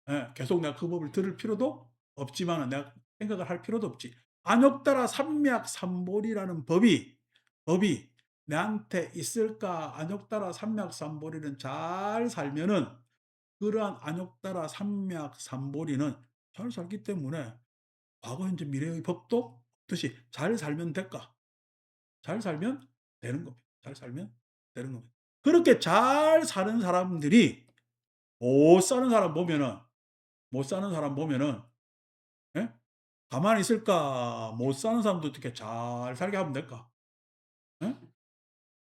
예, 계속 내가 그 법을 들을 필요도 없지만은 내가 생각을 할 필요도 없지. 안욕따라 삼맥삼볼이라는 법이 내한테 있을까? 안욕따라 삼맥삼볼이는 잘 살면은 그러한 안욕따라 삼맥삼볼이는 잘 살기 때문에 과거, 현재, 미래의 법도 없듯이 잘 살면 될까? 잘 살면 되는 겁니다. 잘 살면 되는 겁니다. 그렇게 잘 사는 사람들이 못 사는 사람 보면은 못 사는 사람 보면은 예? 가만히 있을까? 못 사는 사람도 어떻게 잘 살게 하면 될까? 예?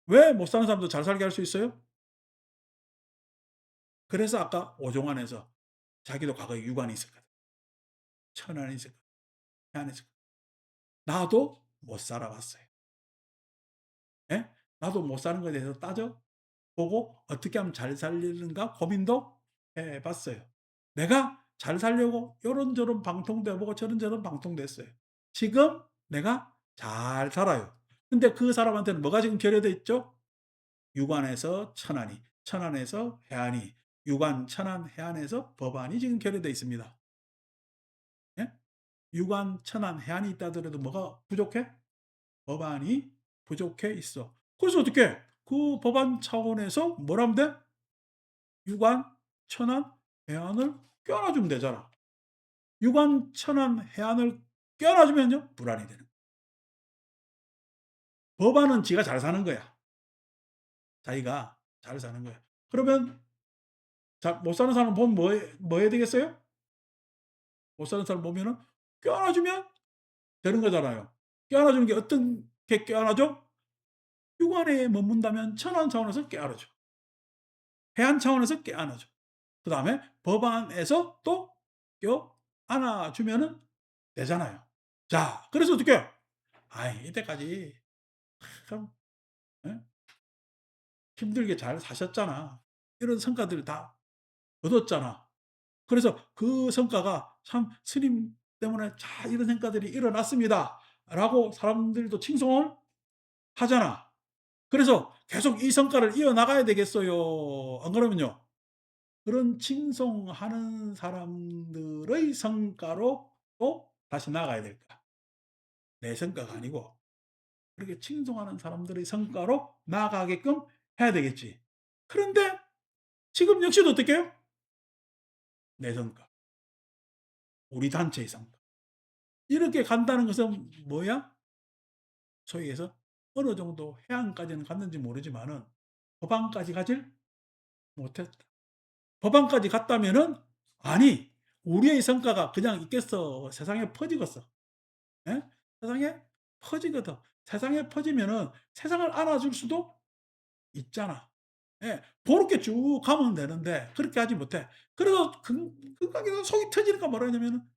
왜 못 사는 사람도 잘 살게 할 수 있어요? 그래서 아까 오종환에서 자기도 과거에 유관이 있었거든. 천안이 있었거든. 해안이 있었거든. 나도 못 살아봤어요. 예? 나도 못 사는 것에 대해서 따져 보고 어떻게 하면 잘 살리는가 고민도 해 봤어요. 내가 잘 살려고 요런저런 방통도 해 보고 저런저런 방통도 했어요. 지금 내가 잘 살아요. 근데 그 사람한테는 뭐가 지금 결여돼 있죠? 유관에서 천안이, 천안에서 해안이, 유관, 천안, 해안에서 법안이 지금 결여돼 있습니다. 예? 유관, 천안, 해안이 있다 하더라도 뭐가 부족해? 법안이 부족해 있어. 그래서 어떻게? 그 법안 차원에서 뭘 하면 돼? 유관, 천안, 해안을 껴안아주면 되잖아. 유관, 천안, 해안을 껴안아 주면요 불안이 되는 거예요. 법안은 지가 잘 사는 거야. 자기가 잘 사는 거야. 그러면 자 못 사는 사람 보면 뭐 해야 되겠어요? 못 사는 사람 보면은 껴안아 주면 되는 거잖아요. 껴안아 주는 게 어떻게 껴안아 줘? 육안에 머문다면 천안 차원에서 껴안아 줘. 해안 차원에서 껴안아 줘. 그다음에 법안에서 또 껴안아 주면은 되잖아요. 자 그래서 어떻게 해요? '아이 이때까지 참 예 힘들게 잘 사셨잖아. 이런 성과들을 다 얻었잖아. 그래서 그 성과가 참 스님 때문에 자 이런 성과들이 일어났습니다.'라고 사람들도 칭송을 하잖아. 그래서 계속 이 성과를 이어나가야 되겠어요. 안 그러면요. 그런 칭송하는 사람들의 성과로 또 다시 나아가야 될 거야. 내 성과가 아니고 그렇게 칭송하는 사람들의 성과로 나아가게끔 해야 되겠지. 그런데 지금 역시도 어떻게 해요? 내 성과, 우리 단체의 성과. 이렇게 간다는 것은 뭐야? 소위 해서 어느 정도 해안까지는 갔는지 모르지만은 법안까지 가질 못했다. 법안까지 갔다면은 아니 우리의 성과가 그냥 있겠어. 세상에 퍼지겠어. 예? 세상에 퍼지거든. 세상에 퍼지면은 세상을 알아줄 수도 있잖아. 예. 고렇게 쭉 가면 되는데 그렇게 하지 못해. 그래서 극악에서 속이 터지니까 뭐라 하냐면은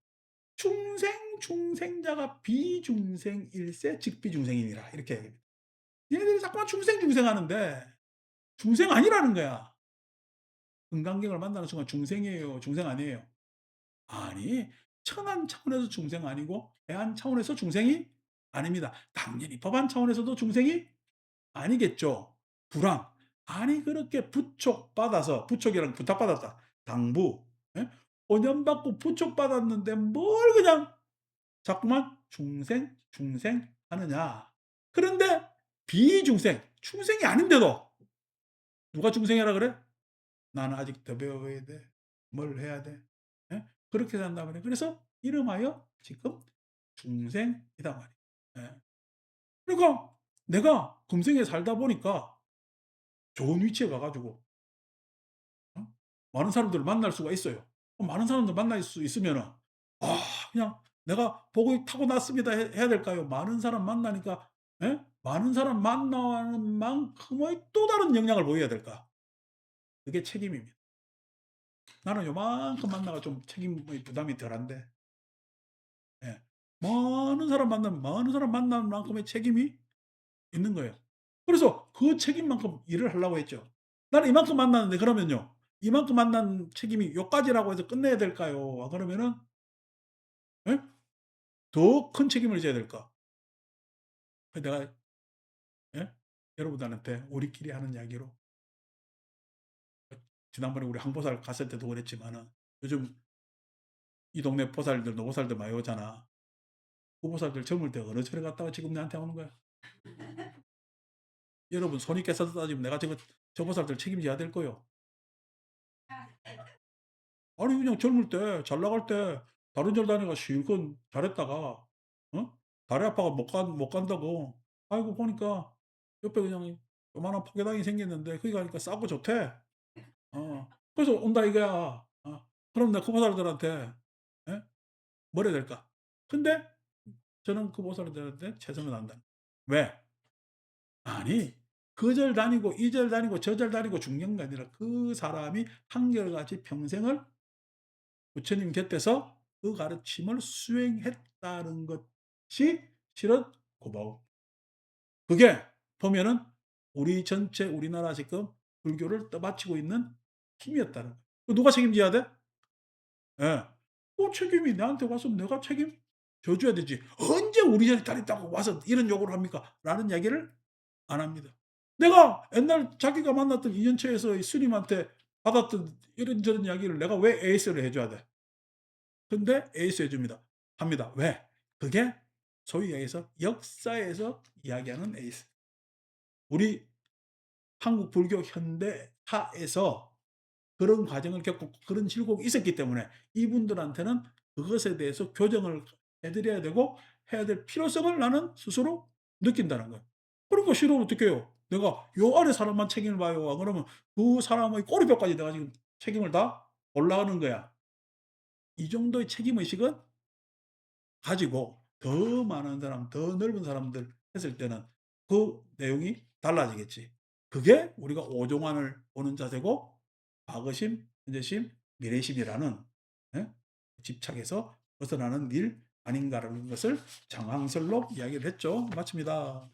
"충생 중생자가 비중생일세 즉비중생이니라." 이렇게 얘기합니다. 얘네들이 자꾸만 중생하는데 중생 아니라는 거야. 금강경을 만나는 순간 중생이에요, 중생 아니에요? 아니 천한 차원에서 중생 아니고 대한 차원에서 중생이 아닙니다. 당연히 법안 차원에서도 중생이 아니겠죠. 불안. 아니 그렇게 부촉받아서 부촉이랑 부탁받았다. 당부. 예? 혼연받고 부촉받았는데 뭘 그냥 자꾸만 중생, 중생 하느냐. 그런데 비중생, 중생이 아닌데도 누가 중생이라 그래? 나는 아직 더 배워야 돼. 뭘 해야 돼? 예? 그렇게 산단 말이에요. 그래서 이름하여 지금 중생이다 말이에요. 예. 그러니까 내가 금생에 살다 보니까 좋은 위치에 가 가지고 어? 많은 사람들을 만날 수가 있어요. 많은 사람들 만날 수 있으면은 아 그냥 '내가 복이 타고났습니다.' 해야 될까요? 많은 사람 만나니까 예? 많은 사람 만나는 만큼의 또 다른 역량을 보여야 될까? 그게 책임입니다. 나는 요만큼 만나가 좀 책임의 부담이 덜한데 예. 많은 사람 만나는 만큼의 책임이 있는 거예요. 그래서 그 책임만큼 일을 하려고 했죠. 나는 이만큼 만났는데 그러면요. 이만큼 만난 책임이 요까지라고 해서 끝내야 될까요? 그러면은 예? 더 큰 책임을 져야 될까? 내가 예? 여러분들한테 우리끼리 하는 이야기로 지난번에 우리 항보살 갔을 때도 그랬지만은 요즘 이 동네 보살들 노보살들 많이 오잖아. 그 보살들 젊을 때 어느 절에 갔다가 지금 나한테 오는 거야. 여러분 손익 계산 따지면 내가 저 보살들 책임져야 될 거요. 아니 그냥 젊을 때 잘 나갈 때 다른 절 다니다가 실컷 잘했다가 어? 다리 아파가 못 간다고. 아이고 보니까 옆에 그냥 요만한 포개당이 생겼는데 거기 가니까 싸고 좋대. 그래서 온다 이거야. 그럼 내가 그 보살들한테 예? 뭘 해야 될까? 근데 저는 그 보살들한테 최선을 다한다. 왜? 아니 그 절 다니고 이 절 다니고 저 절 다니고 중요한 게 아니라 그 사람이 한결같이 평생을 부처님 곁에서 그 가르침을 수행했다는 것이 실은 고바우. 그게 보면은 우리 전체 우리나라 지금 불교를 떠받치고 있는 힘이었다는 거예요. 누가 책임져야 돼? 예. 그 책임이 나한테 와서 내가 책임져 줘야 되지. 언제 우리 절에 다녔다고 와서 이런 요구를 합니까? 라는 이야기를 안 합니다. 내가 옛날 자기가 만났던 인연처에서 스님한테 받았던 이런저런 이야기를 내가 왜 AS를 해 줘야 돼? 근데 에이스 해 줍니다. 합니다. 왜? 그게 소위 얘기해서 역사에서 이야기하는 에이스. 우리 한국 불교 현대사에서 그런 과정을 겪고 그런 실곡이 있었기 때문에 이분들한테는 그것에 대해서 교정을 해 드려야 되고 해야 될 필요성을 나는 스스로 느낀다는 거예요. 그러니까 싫으면 어떡해요. 내가 요 아래 사람만 책임을 봐요. 그러면 그 사람의 꼬리뼈까지 내가 지금 책임을 다 올라가는 거야. 이 정도의 책임 의식은 가지고 더 많은 사람, 더 넓은 사람들 했을 때는 그 내용이 달라지겠지. 그게 우리가 오종환을 보는 자세고 과거심, 현재심, 미래심이라는, 예? 집착에서 벗어나는 일 아닌가라는 것을 장항설로 이야기를 했죠. 마칩니다.